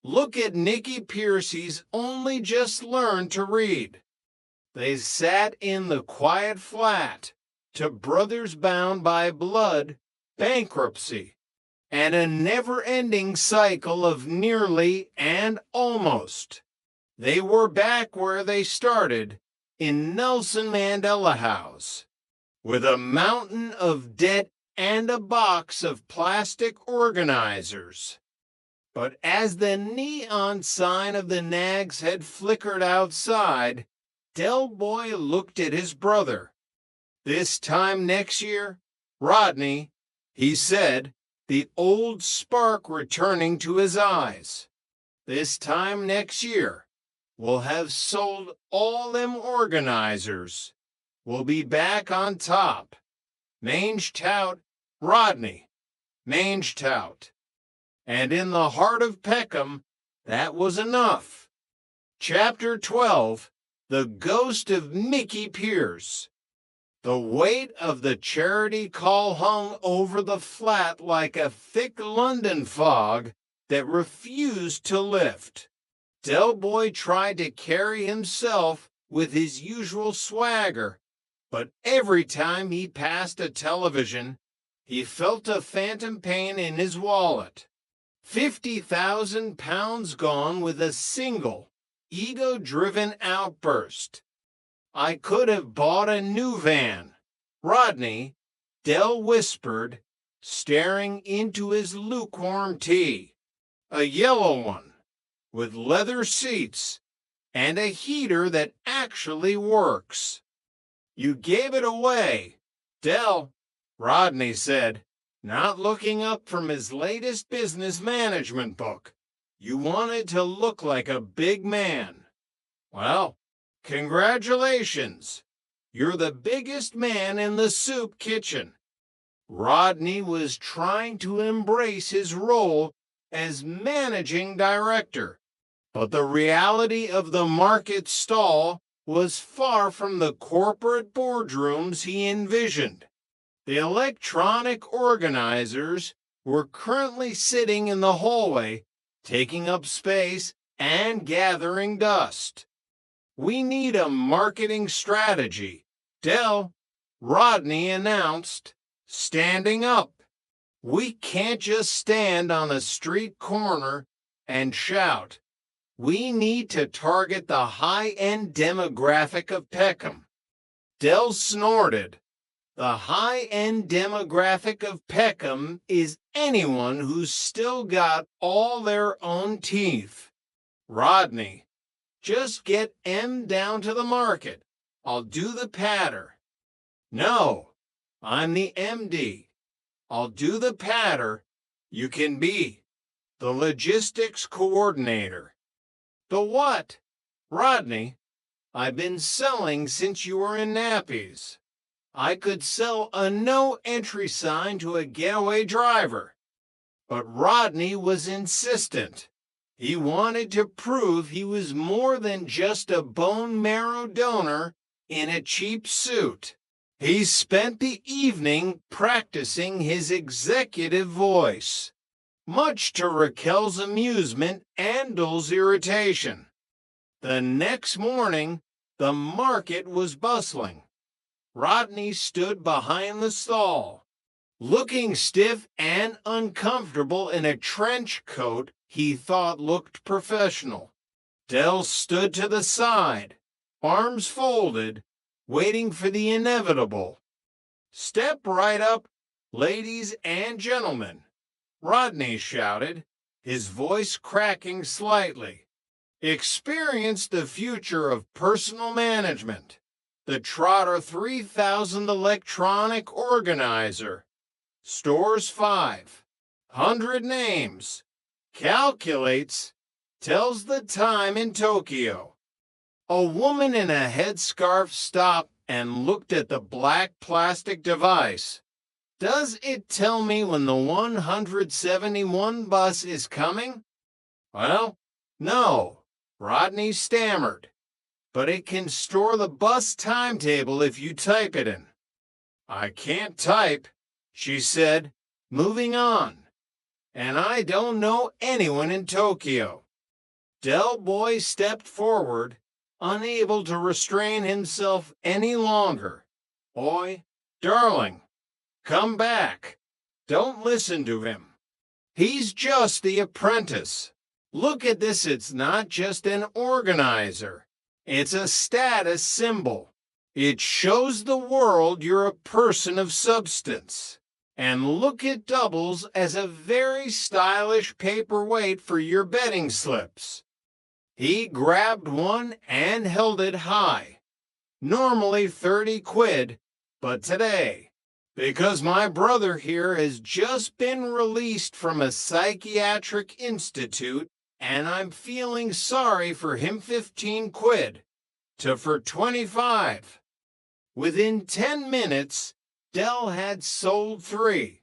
Look at Nicky Pierce, he's only just learned to read. They sat in the quiet flat to brothers bound by blood, bankruptcy, and a never-ending cycle of nearly and almost. They were back where they started, in Nelson Mandela House, with a mountain of debt and a box of plastic organizers. But as the neon sign of the Nags had flickered outside, Del Boy looked at his brother. This time next year, Rodney, he said, the old spark returning to his eyes. This time next year, we'll have sold all them organizers. We'll be back on top. Mange tout, Rodney, mange tout. And in the heart of Peckham, that was enough. Chapter 12, The Ghost of Mickey Pierce. The weight of the charity call hung over the flat like a thick London fog that refused to lift. Del Boy tried to carry himself with his usual swagger, but every time he passed a television, he felt a phantom pain in his wallet. 50,000 pounds gone with a single, ego-driven outburst. I could have bought a new van. Rodney, Del whispered, staring into his lukewarm tea. A yellow one, with leather seats, and a heater that actually works. You gave it away, Del, Rodney said, not looking up from his latest business management book. You wanted to look like a big man. Well, congratulations. You're the biggest man in the soup kitchen. Rodney was trying to embrace his role as managing director, but the reality of the market stall was far from the corporate boardrooms he envisioned. The electronic organizers were currently sitting in the hallway, taking up space and gathering dust. We need a marketing strategy, Del, Rodney announced, standing up. We can't just stand on a street corner and shout, We need to target the high-end demographic of Peckham. Dell snorted. The high-end demographic of Peckham is anyone who's still got all their own teeth. Rodney, just get M down to the market. I'll do the patter. No, I'm the MD. I'll do the patter. You can be the logistics coordinator. The what? Rodney, I've been selling since you were in nappies. I could sell a no-entry sign to a getaway driver. But Rodney was insistent. He wanted to prove he was more than just a bone marrow donor in a cheap suit. He spent the evening practicing his executive voice, much to Raquel's amusement and Dul's irritation. The next morning, the market was bustling. Rodney stood behind the stall, looking stiff and uncomfortable in a trench coat he thought looked professional. Dell stood to the side, arms folded, waiting for the inevitable. Step right up, ladies and gentlemen, Rodney shouted, his voice cracking slightly. Experience the future of personal management. The Trotter 3000 electronic organizer. Stores 500 names. Calculates. Tells the time in Tokyo. A woman in a headscarf stopped and looked at the black plastic device. Does it tell me when the 171 bus is coming? Well, no, Rodney stammered. But it can store the bus timetable if you type it in. I can't type, she said, moving on. And I don't know anyone in Tokyo. Del Boy stepped forward, unable to restrain himself any longer. Oi, darling, come back. Don't listen to him. He's just the apprentice. Look at this, it's not just an organizer. It's a status symbol. It shows the world you're a person of substance. And look at doubles as a very stylish paperweight for your betting slips. He grabbed one and held it high. Normally 30 quid, but today, because my brother here has just been released from a psychiatric institute, and I'm feeling sorry for him, 15 quid, for 25. Within 10 minutes, Dell had sold 3.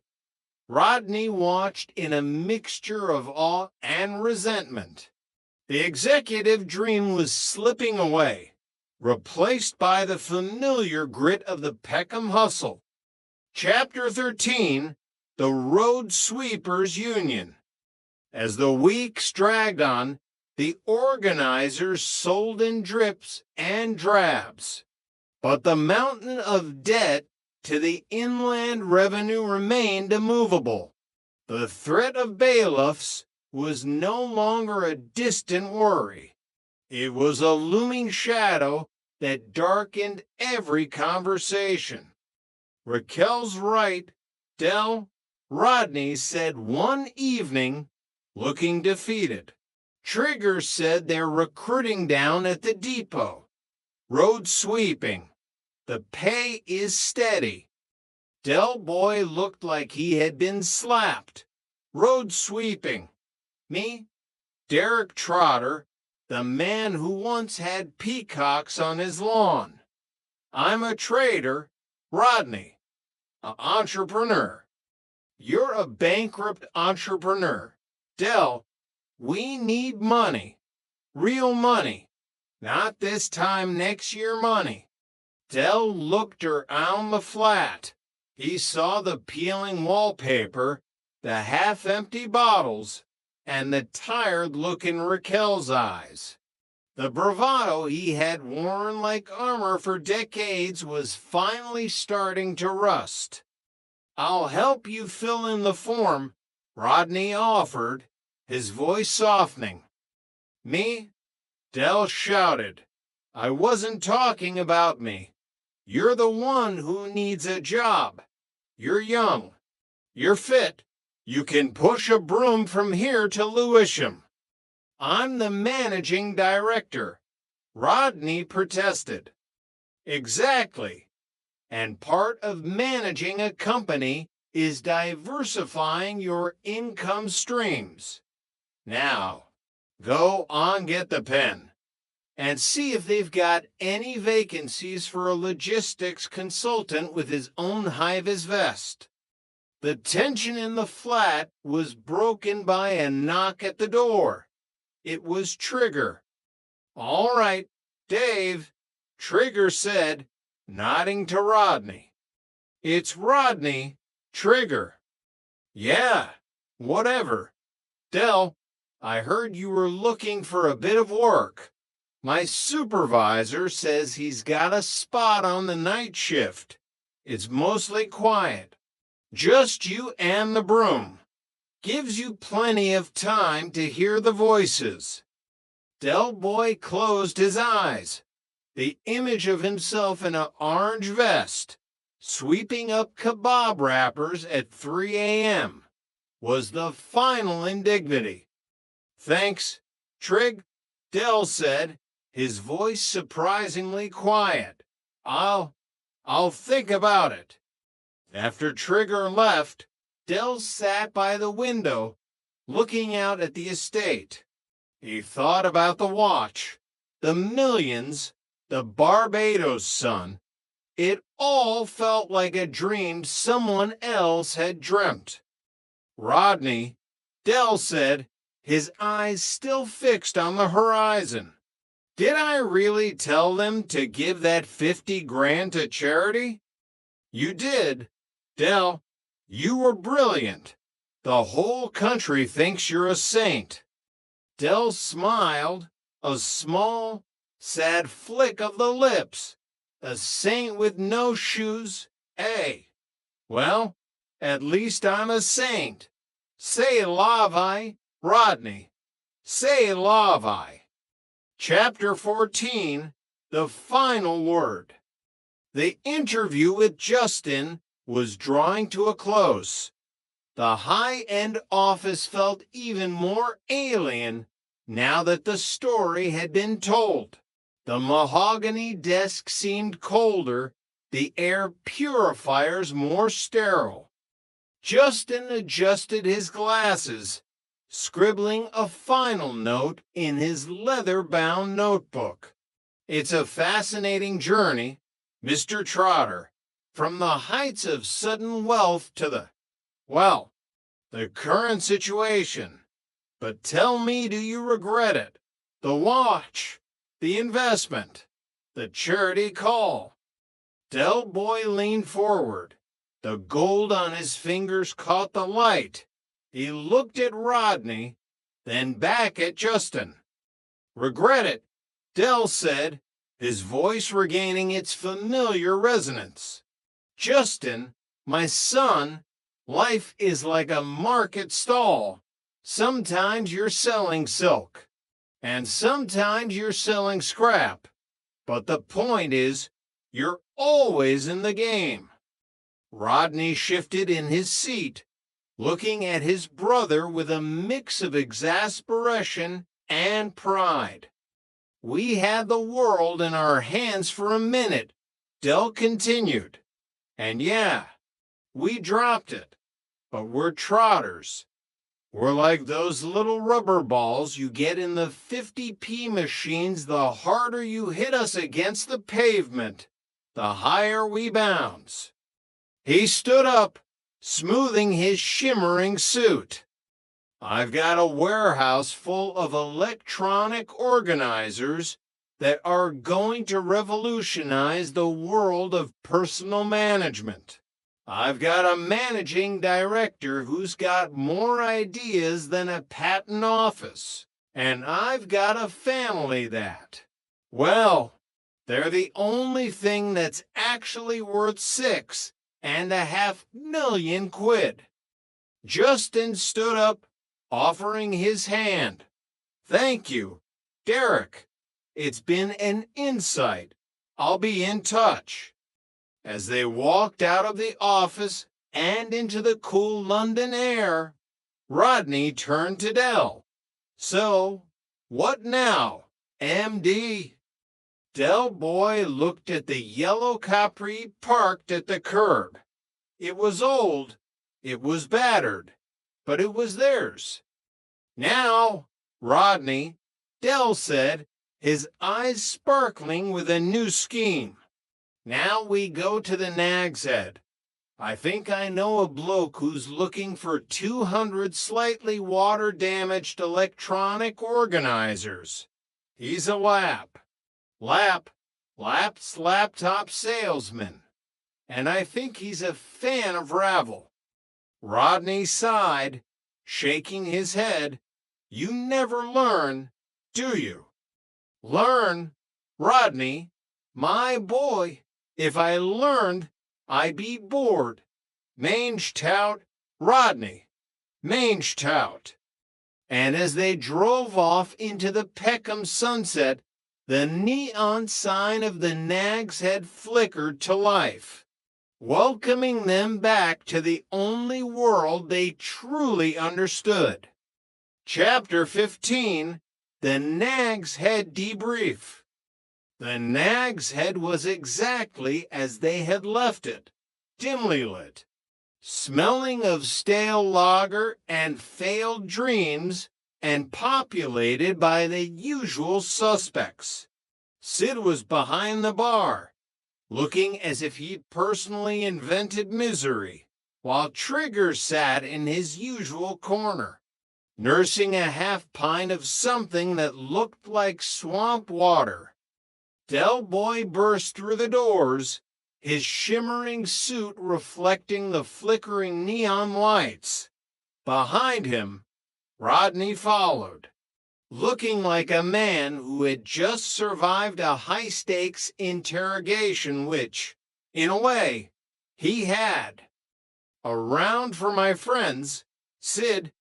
Rodney watched in a mixture of awe and resentment. The executive dream was slipping away, replaced by the familiar grit of the Peckham hustle. Chapter 13, The Road Sweepers Union. As the weeks dragged on, the organizers sold in drips and drabs. But the mountain of debt to the inland revenue remained immovable. The threat of bailiffs was no longer a distant worry. It was a looming shadow that darkened every conversation. Raquel's right, Dell, Rodney said one evening, looking defeated. Trigger said they're recruiting down at the depot. Road sweeping. The pay is steady. Del Boy looked like he had been slapped. Road sweeping. Me, Derek Trotter, the man who once had peacocks on his lawn. I'm a trader, Rodney, an entrepreneur. You're a bankrupt entrepreneur. Del, we need money. Real money. Not this time next year money. Del looked around the flat. He saw the peeling wallpaper, the half-empty bottles, and the tired-looking Raquel's eyes. The bravado he had worn like armor for decades was finally starting to rust. I'll help you fill in the form, Rodney offered, his voice softening. Me? Del shouted. I wasn't talking about me. You're the one who needs a job. You're young. You're fit. You can push a broom from here to Lewisham. I'm the managing director. Rodney protested. Exactly. And part of managing a company is diversifying your income streams. Now, go on, get the pen, and see if they've got any vacancies for a logistics consultant with his own high-vis vest. The tension in the flat was broken by a knock at the door. It was Trigger. All right, Dave, Trigger said, nodding to Rodney. It's Rodney, Trigger. Yeah, whatever. Del, I heard you were looking for a bit of work. My supervisor says he's got a spot on the night shift. It's mostly quiet. Just you and the broom. Gives you plenty of time to hear the voices. Del Boy closed his eyes. The image of himself in an orange vest, sweeping up kebab wrappers at 3 a.m., was the final indignity. Thanks, Trig, Del said, his voice surprisingly quiet. I'll think about it. After Trigger left, Del sat by the window, looking out at the estate. He thought about the watch, the millions, the Barbados sun. It all felt like a dream someone else had dreamt. Rodney, Del said, his eyes still fixed on the horizon. Did I really tell them to give that 50 grand to charity? You did. Del, you were brilliant. The whole country thinks you're a saint. Del smiled, a small, sad flick of the lips. A saint with no shoes, eh? Well, at least I'm a saint. Say lavi, Rodney. Say lavi. Chapter 14, the final word. The interview with Justin was drawing to a close. The high-end office felt even more alien now that the story had been told. The mahogany desk seemed colder, the air purifiers more sterile. Justin adjusted his glasses, scribbling a final note in his leather-bound notebook. It's a fascinating journey, Mr. Trotter, from the heights of sudden wealth to the current situation. But tell me, do you regret it? The watch, the investment, the charity call. Del Boy leaned forward. The gold on his fingers caught the light. He looked at Rodney, then back at Justin. Regret it, Del said, his voice regaining its familiar resonance. Justin, my son, life is like a market stall. Sometimes you're selling silk, and sometimes you're selling scrap. But the point is, you're always in the game. Rodney shifted in his seat, looking at his brother with a mix of exasperation and pride. We had the world in our hands for a minute, Del continued. And yeah, we dropped it, but we're trotters. We're like those little rubber balls you get in the 50p machines. The harder you hit us against the pavement, the higher we bounce. He stood up, smoothing his shimmering suit. I've got a warehouse full of electronic organizers that are going to revolutionize the world of personal management. I've got a managing director who's got more ideas than a patent office. And I've got a family that, well, they're the only thing that's actually worth $6.5 million. Justin stood up, offering his hand. Thank you, Derek, it's been an insight. I'll be in touch. As they walked out of the office and into the cool London air, Rodney turned to Del. So, what now, MD? Del Boy looked at the yellow Capri parked at the curb. It was old, it was battered, but it was theirs. Now, Rodney, Del said, his eyes sparkling with a new scheme. Now we go to the Nag's Head. I think I know a bloke who's looking for 200 slightly water-damaged electronic organizers. He's a Lap's laptop salesman. And I think he's a fan of Ravel. Rodney sighed, shaking his head. You never learn, do you? Learn? Rodney, my boy, if I learned, I'd be bored. Mange tout, Rodney, mange tout. And as they drove off into the Peckham sunset, the neon sign of the Nag's Head flickered to life, welcoming them back to the only world they truly understood. Chapter 15, The Nag's Head Debrief. The Nag's Head was exactly as they had left it, dimly lit, smelling of stale lager and failed dreams, and populated by the usual suspects. Sid was behind the bar, looking as if he'd personally invented misery, while Trigger sat in his usual corner, nursing a half pint of something that looked like swamp water. Del Boy burst through the doors, his shimmering suit reflecting the flickering neon lights. Behind him, Rodney followed, looking like a man who had just survived a high-stakes interrogation which, in a way, he had. A round for my friends, Sid,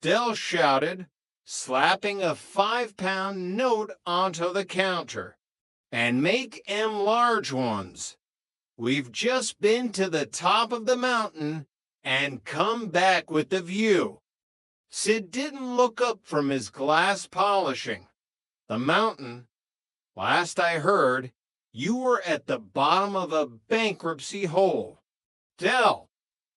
Del shouted, slapping a 5-pound note onto the counter. And make 'em large ones. We've just been to the top of the mountain and come back with the view. Sid didn't look up from his glass polishing. The mountain, last I heard, you were at the bottom of a bankruptcy hole. Del,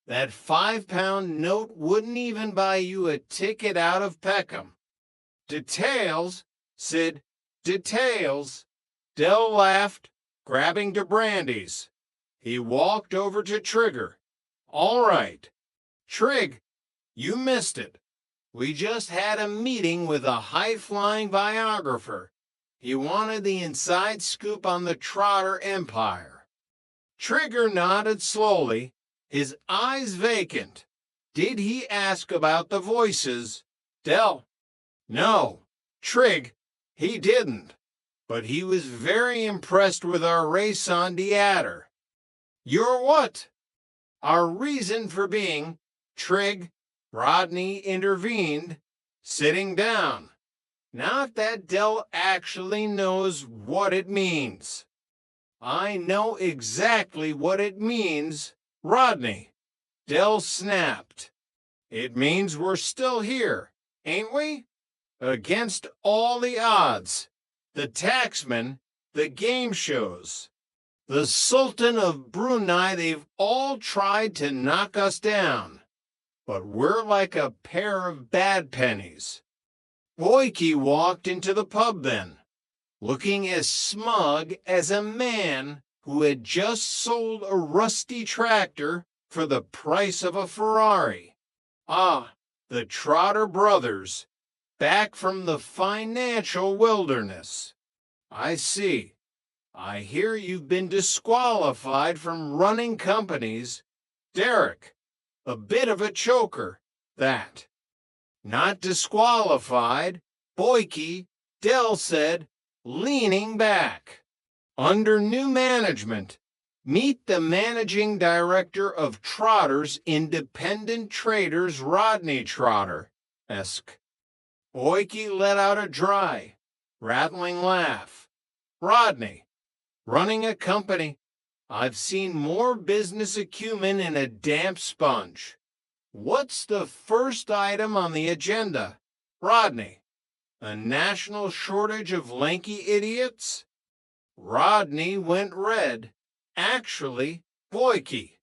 that 5-pound note wouldn't even buy you a ticket out of Peckham. Details, Sid, details. Del laughed, grabbing to brandies. He walked over to Trigger. All right. Trig, you missed it. We just had a meeting with a high-flying biographer. He wanted the inside scoop on the Trotter Empire. Trigger nodded slowly, his eyes vacant. Did he ask about the voices? Del, no. Trig, he didn't. But he was very impressed with our raison d'etre. Your what? Our reason for being, Trig, Rodney intervened, sitting down. Not that Del actually knows what it means. I know exactly what it means, Rodney. Del snapped. It means we're still here, ain't we? Against all the odds. The taxman, the game shows, the Sultan of Brunei, they've all tried to knock us down. But we're like a pair of bad pennies. Boyke walked into the pub then, looking as smug as a man who had just sold a rusty tractor for the price of a Ferrari. Ah, the Trotter brothers, back from the financial wilderness. I see. I hear you've been disqualified from running companies. Derek, a bit of a choker, that. Not disqualified, Boyke, Del said, leaning back. Under new management, meet the managing director of Trotter's Independent Traders, Rodney Trotter, Boyke let out a dry. Rattling laugh. Rodney, running a company. I've seen more business acumen in a damp sponge. What's the first item on the agenda? Rodney, a national shortage of lanky idiots? Rodney went red. Actually, Boyke.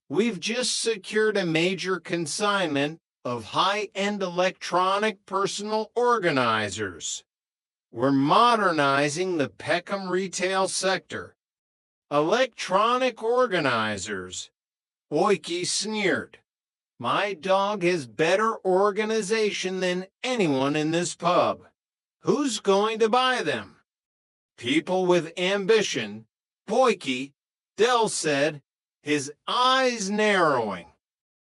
We've just secured a major consignment of high-end electronic personal organizers. We're modernizing the Peckham retail sector. Electronic organizers. Boyke sneered. My dog has better organization than anyone in this pub. Who's going to buy them? People with ambition. Boyke, Dell said, his eyes narrowing.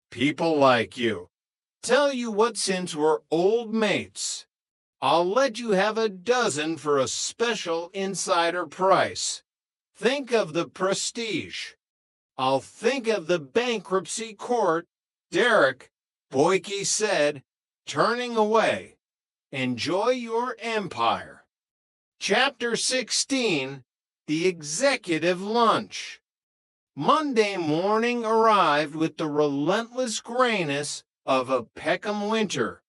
People like you. Tell you what, since we're old mates, I'll let you have a dozen for a special insider price. Think of the prestige. I'll think of the bankruptcy court. Derek, Boyke said, turning away. Enjoy your empire. Chapter 16, The Executive Lunch. Monday morning arrived with the relentless grayness of a Peckham winter.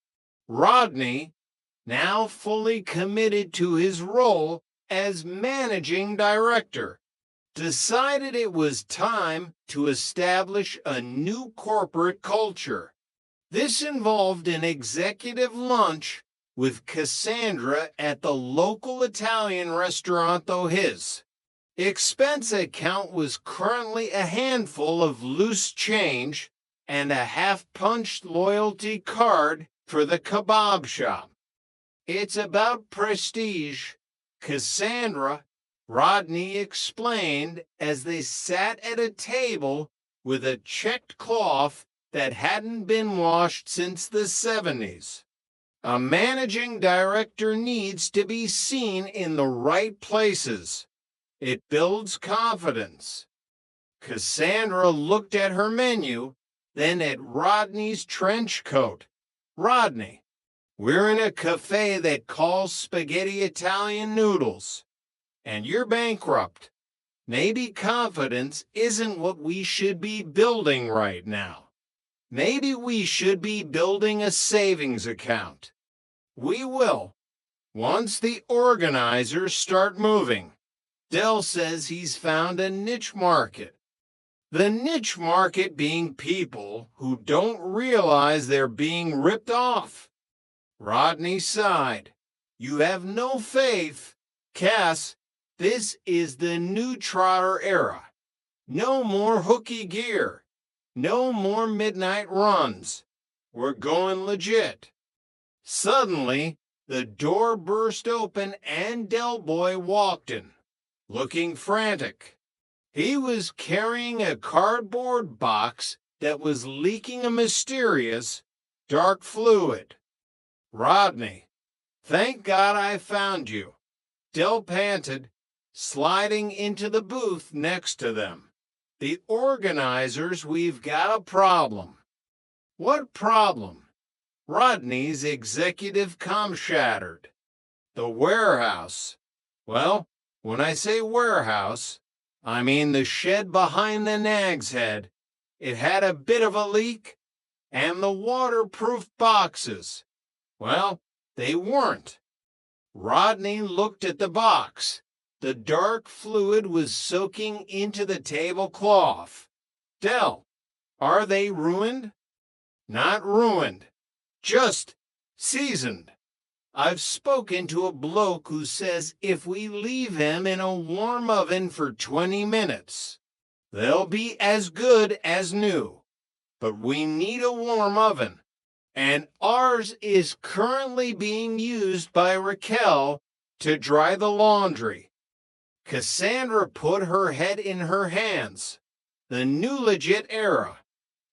Rodney, now fully committed to his role as managing director, decided it was time to establish a new corporate culture. This involved an executive lunch with Cassandra at the local Italian restaurant his. Expense account was currently a handful of loose change and a half-punched loyalty card for the kebab shop. It's about prestige. Cassandra, Rodney explained as they sat at a table with a checked cloth that hadn't been washed since the 70s. A managing director needs to be seen in the right places. It builds confidence. Cassandra looked at her menu, then at Rodney's trench coat. Rodney, we're in a cafe that calls spaghetti Italian noodles, and you're bankrupt. Maybe confidence isn't what we should be building right now. Maybe we should be building a savings account. We will, once the organizers start moving. Dell says he's found a niche market. The niche market being people who don't realize they're being ripped off. Rodney sighed. You have no faith. Cass, this is the new Trotter era. No more hooky gear. No more midnight runs. We're going legit. Suddenly, the door burst open and Del Boy walked in, looking frantic. He was carrying a cardboard box that was leaking a mysterious, dark fluid. Rodney, thank God I found you. Del panted, sliding into the booth next to them. The organizers, we've got a problem. What problem? Rodney's executive comm shattered. The warehouse. Well, when I say warehouse, I mean the shed behind the Nag's Head. It had a bit of a leak, and the waterproof boxes. Well, they weren't. Rodney looked at the box. The dark fluid was soaking into the tablecloth. Del, are they ruined? Not ruined, just seasoned. I've spoken to a bloke who says if we leave him in a warm oven for 20 minutes, they'll be as good as new. But we need a warm oven, and ours is currently being used by Raquel to dry the laundry. Cassandra put her head in her hands. The new legit era.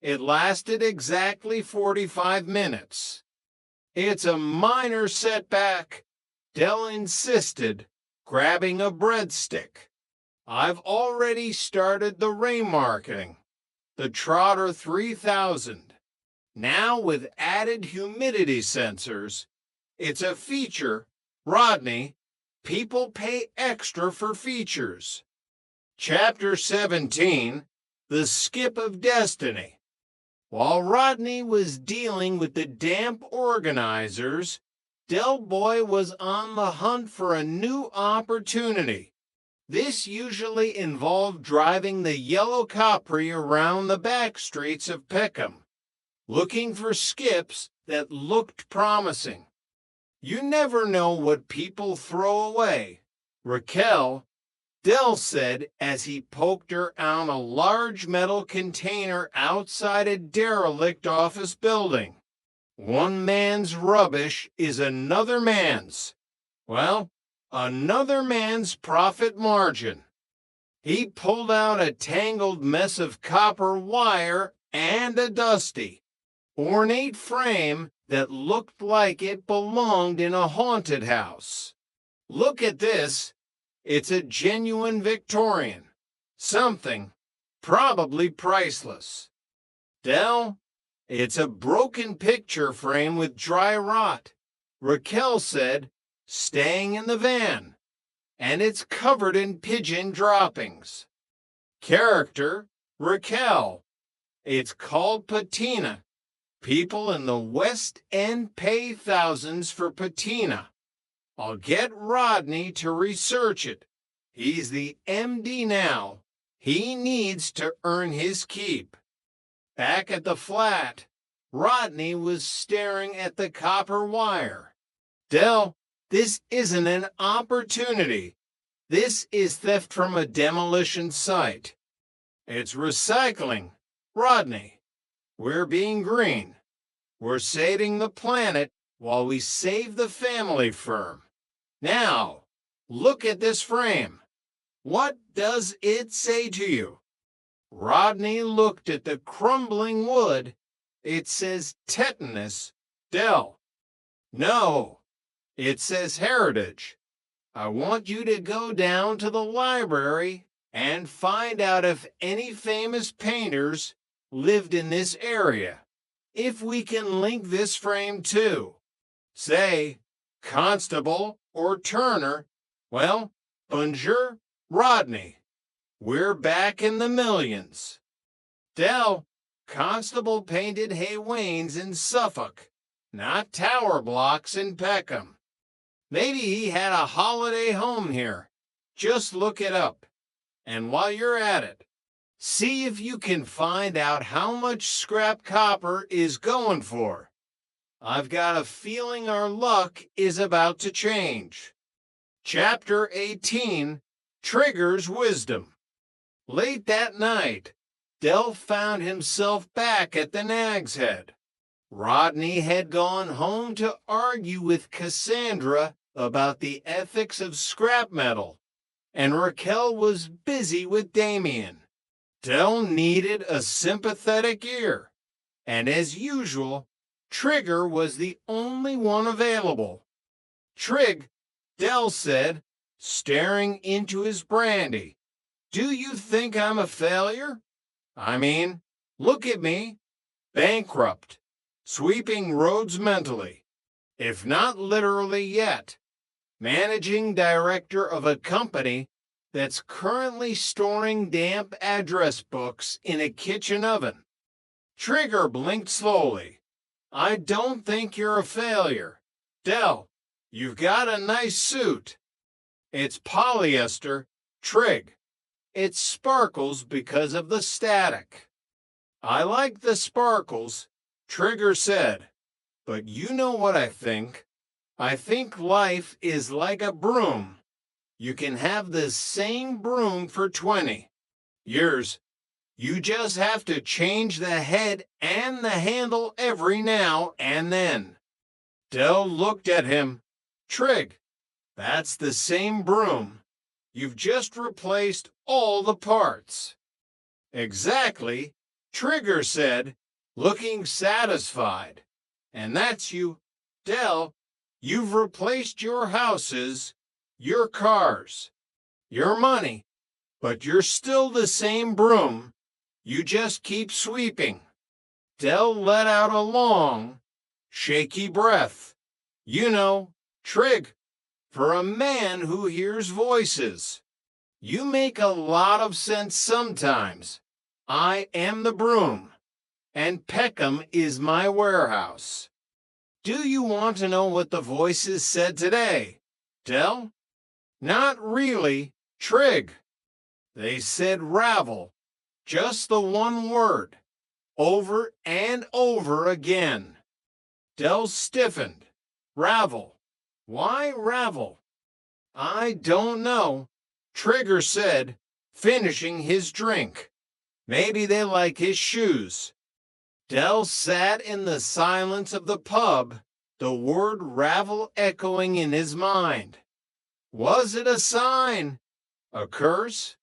It lasted exactly 45 minutes. It's a minor setback, Del insisted, grabbing a breadstick. I've already started the remarketing. The Trotter 3000. Now with added humidity sensors. It's a feature, Rodney, people pay extra for features. Chapter 17, The Skip of Destiny. While Rodney was dealing with the damp organizers, Del Boy was on the hunt for a new opportunity. This usually involved driving the yellow Capri around the back streets of Peckham, looking for skips that looked promising. You never know what people throw away, Raquel, Del said as he poked her out a large metal container outside a derelict office building. One man's rubbish is another man's. Well, another man's profit margin. He pulled out a tangled mess of copper wire and a dusty, ornate frame that looked like it belonged in a haunted house. Look at this. It's a genuine Victorian. Something, probably priceless. Del, it's a broken picture frame with dry rot, Raquel said, staying in the van, and it's covered in pigeon droppings. Character, Raquel. It's called patina. People in the West End pay thousands for patina. I'll get Rodney to research it. He's the MD now. He needs to earn his keep. Back at the flat, Rodney was staring at the copper wire. Del, this isn't an opportunity. This is theft from a demolition site. It's recycling. Rodney, we're being green. We're saving the planet while we save the family firm. Now, look at this frame. What does it say to you? Rodney looked at the crumbling wood. It says tetanus, Del. No, it says heritage. I want you to go down to the library and find out if any famous painters lived in this area. If we can link this frame too, say, Constable or Turner, well, Bonjour, Rodney. We're back in the millions. Del, Constable painted Haywains in Suffolk, not tower blocks in Peckham. Maybe he had a holiday home here. Just look it up. And while you're at it, see if you can find out how much scrap copper is going for. I've got a feeling our luck is about to change. Chapter 18, Trigger's Wisdom. Late that night, Del found himself back at the Nag's Head. Rodney had gone home to argue with Cassandra about the ethics of scrap metal, and Raquel was busy with Damien. Del needed a sympathetic ear, and as usual, Trigger was the only one available. Trig, Del said, staring into his brandy, do you think I'm a failure? I mean, look at me, bankrupt, sweeping roads mentally, if not literally yet, managing director of a company that's currently storing damp address books in a kitchen oven. Trigger blinked slowly. I don't think you're a failure. Del, you've got a nice suit. It's polyester, Trig. It sparkles because of the static. I like the sparkles, Trigger said. But you know what I think? I think life is like a broom. You can have the same broom for 20 years. You just have to change the head and the handle every now and then. Del looked at him. Trig, that's the same broom. You've just replaced all the parts. Exactly, Trigger said, looking satisfied. And that's you. Del, you've replaced your houses, your cars, your money, but you're still the same broom. You just keep sweeping. Del let out a long, shaky breath. You know, Trig, for a man who hears voices. You make a lot of sense sometimes. I am the broom, and Peckham is my warehouse. Do you want to know what the voices said today, Del? Not really, Trig. They said ravel, just the one word, over and over again. Del stiffened. Ravel. Why ravel? I don't know. Trigger said, finishing his drink. Maybe they like his shoes. Del sat in the silence of the pub, the word ravel echoing in his mind. Was it a sign, a curse,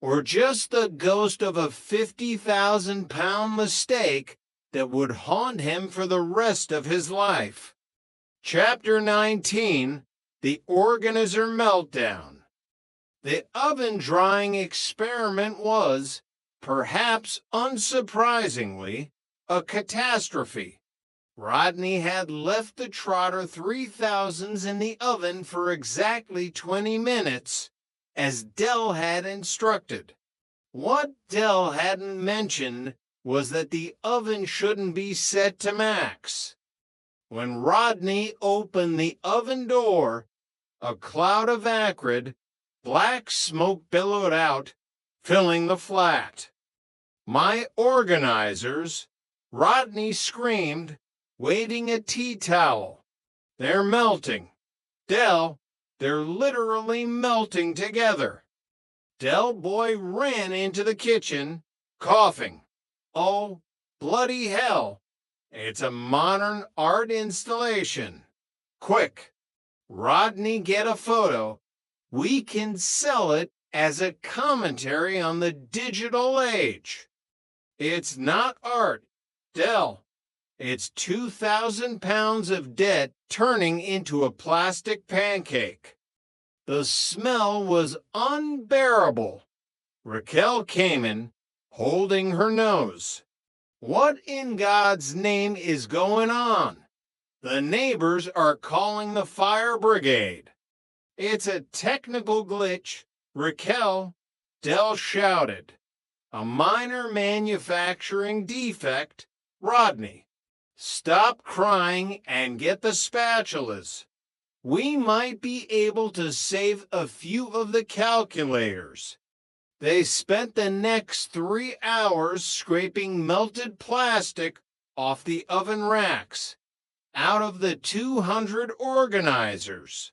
or just the ghost of a 50,000-pound mistake that would haunt him for the rest of his life? Chapter 19, The Organizer Meltdown. The oven drying experiment was, perhaps unsurprisingly, a catastrophe. Rodney had left the Trotter 3000s in the oven for exactly 20 minutes, as Del had instructed. What Del hadn't mentioned was that the oven shouldn't be set to max. When Rodney opened the oven door, a cloud of acrid, black smoke billowed out, filling the flat. My organizers, Rodney screamed, waving a tea towel. They're melting. Del, they're literally melting together. Del Boy ran into the kitchen, coughing. Oh, bloody hell. It's a modern art installation. Quick, Rodney, get a photo. We can sell it as a commentary on the digital age. It's not art, Del. It's 2,000 pounds of debt turning into a plastic pancake. The smell was unbearable. Raquel came in, holding her nose. What in God's name is going on? The neighbors are calling the fire brigade. It's a technical glitch, Raquel, Del shouted. A minor manufacturing defect, Rodney. Stop crying and get the spatulas. We might be able to save a few of the calculators. They spent the next 3 hours scraping melted plastic off the oven racks, out of the 200 organizers.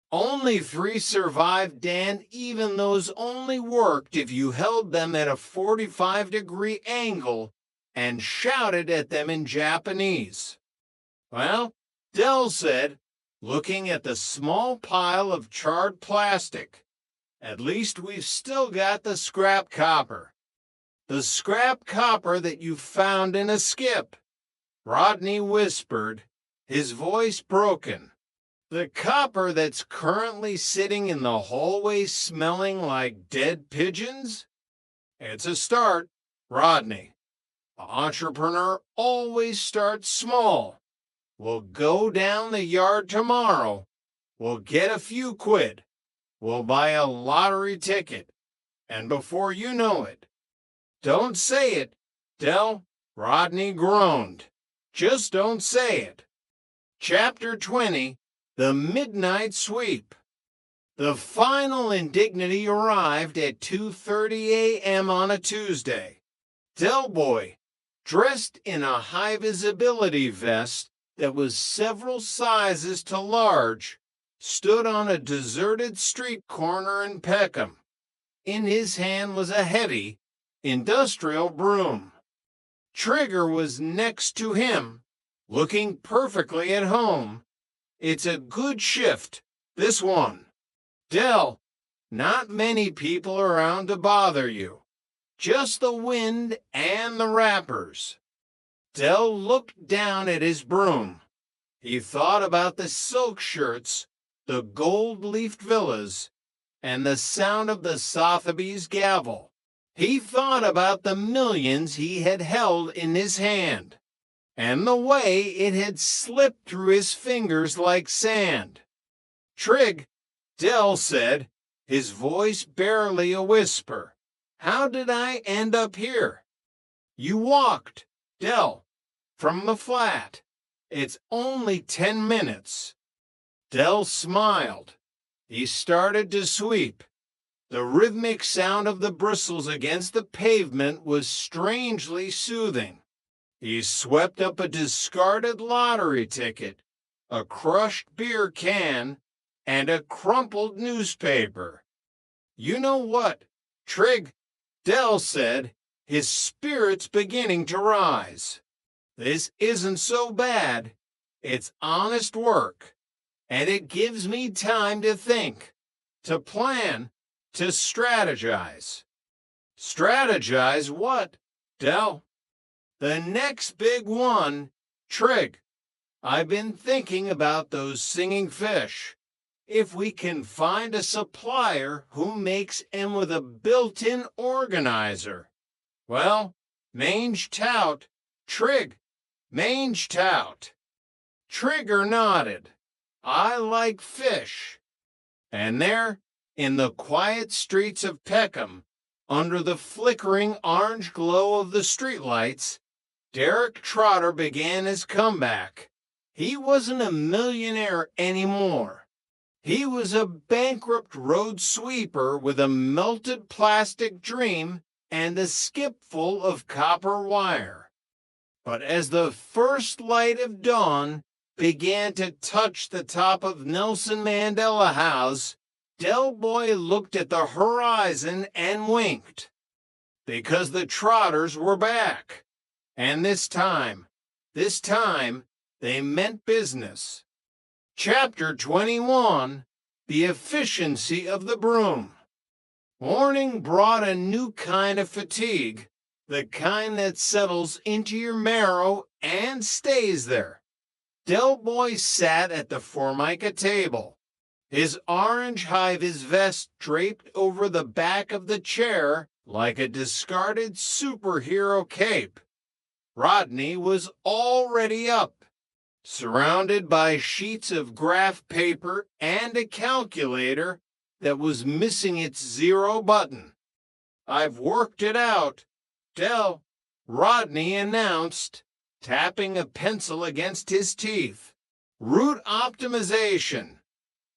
Only 3 survived, Dan. Even those only worked if you held them at a 45-degree angle and shouted at them in Japanese. Well, Del said, looking at the small pile of charred plastic, at least we've still got the scrap copper. The scrap copper that you found in a skip. Rodney whispered, his voice broken. The copper that's currently sitting in the hallway smelling like dead pigeons? It's a start, Rodney. An entrepreneur always starts small. We'll go down the yard tomorrow. We'll get a few quid. We'll buy a lottery ticket. And before you know it, don't say it, Del, Rodney groaned. Just don't say it. Chapter 20, The Midnight Sweep. The final indignity arrived at 2:30 a.m. on a Tuesday. Del Boy, dressed in a high-visibility vest that was several sizes too large, stood on a deserted street corner in Peckham. In his hand was a heavy, industrial broom. Trigger was next to him, looking perfectly at home. It's a good shift, this one. Del, not many people around to bother you. Just the wind and the wrappers. Del looked down at his broom. He thought about the silk shirts, the gold-leafed villas, and the sound of the Sotheby's gavel. He thought about the millions he had held in his hand, and the way it had slipped through his fingers like sand. Trig, Del said, his voice barely a whisper. How did I end up here? You walked, Del, from the flat. It's only 10 minutes. Del smiled. He started to sweep. The rhythmic sound of the bristles against the pavement was strangely soothing. He swept up a discarded lottery ticket, a crushed beer can, and a crumpled newspaper. You know what, Trig, Del said, his spirits beginning to rise. This isn't so bad. It's honest work, and it gives me time to think, to plan, to strategize. Strategize what, Del? The next big one, Trig. I've been thinking about those singing fish. If we can find a supplier who makes 'em with a built-in organizer. Well, mange tout, Trig, mange tout. Trigger nodded. I like fish. And there, in the quiet streets of Peckham, under the flickering orange glow of the streetlights, Derek Trotter began his comeback. He wasn't a millionaire anymore. He was a bankrupt road sweeper with a melted plastic dream and a skipful of copper wire. But as the first light of dawn began to touch the top of Nelson Mandela House, Del Boy looked at the horizon and winked. Because the Trotters were back. And this time, they meant business. Chapter 21, The Efficiency of the Broom. Morning brought a new kind of fatigue, the kind that settles into your marrow and stays there. Del Boy sat at the Formica table, his orange high-vis vest draped over the back of the chair like a discarded superhero cape. Rodney was already up, surrounded by sheets of graph paper and a calculator that was missing its zero button. I've worked it out, Del, Rodney announced, tapping a pencil against his teeth. Route optimization.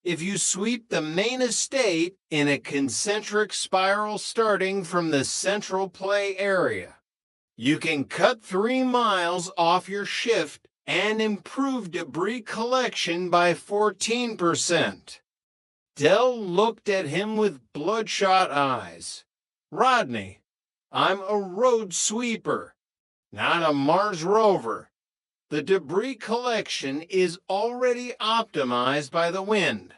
If you sweep the main estate in a concentric spiral starting from the central play area, you can cut 3 miles off your shift and improve debris collection by 14%. Del looked at him with bloodshot eyes. Rodney, I'm a road sweeper, not a Mars rover. The debris collection is already optimized by the wind.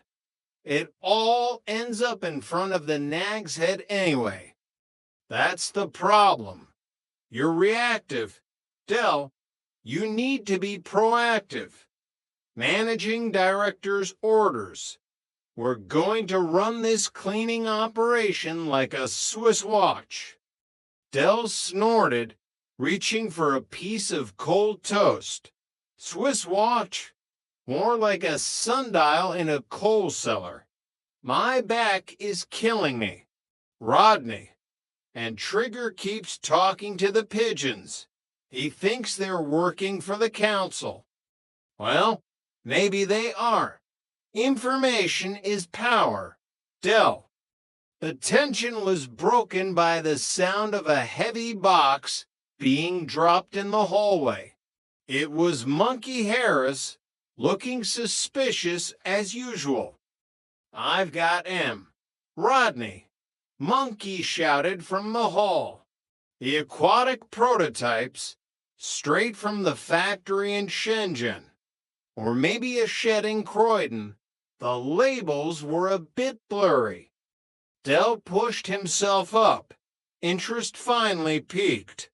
It all ends up in front of the Nag's Head anyway. That's the problem. You're reactive. Del, you need to be proactive. Managing director's orders. We're going to run this cleaning operation like a Swiss watch. Del snorted, reaching for a piece of cold toast. Swiss watch? More like a sundial in a coal cellar. My back is killing me. Rodney. And Trigger keeps talking to the pigeons. He thinks they're working for the council. Well, maybe they are. Information is power. Del. The tension was broken by the sound of a heavy box being dropped in the hallway. It was Monkey Harris, looking suspicious as usual. I've got M. Rodney. Monkey shouted from the hall. The aquatic prototypes, straight from the factory in Shenzhen. Or maybe a shed in Croydon. The labels were a bit blurry. Del pushed himself up. Interest finally peaked.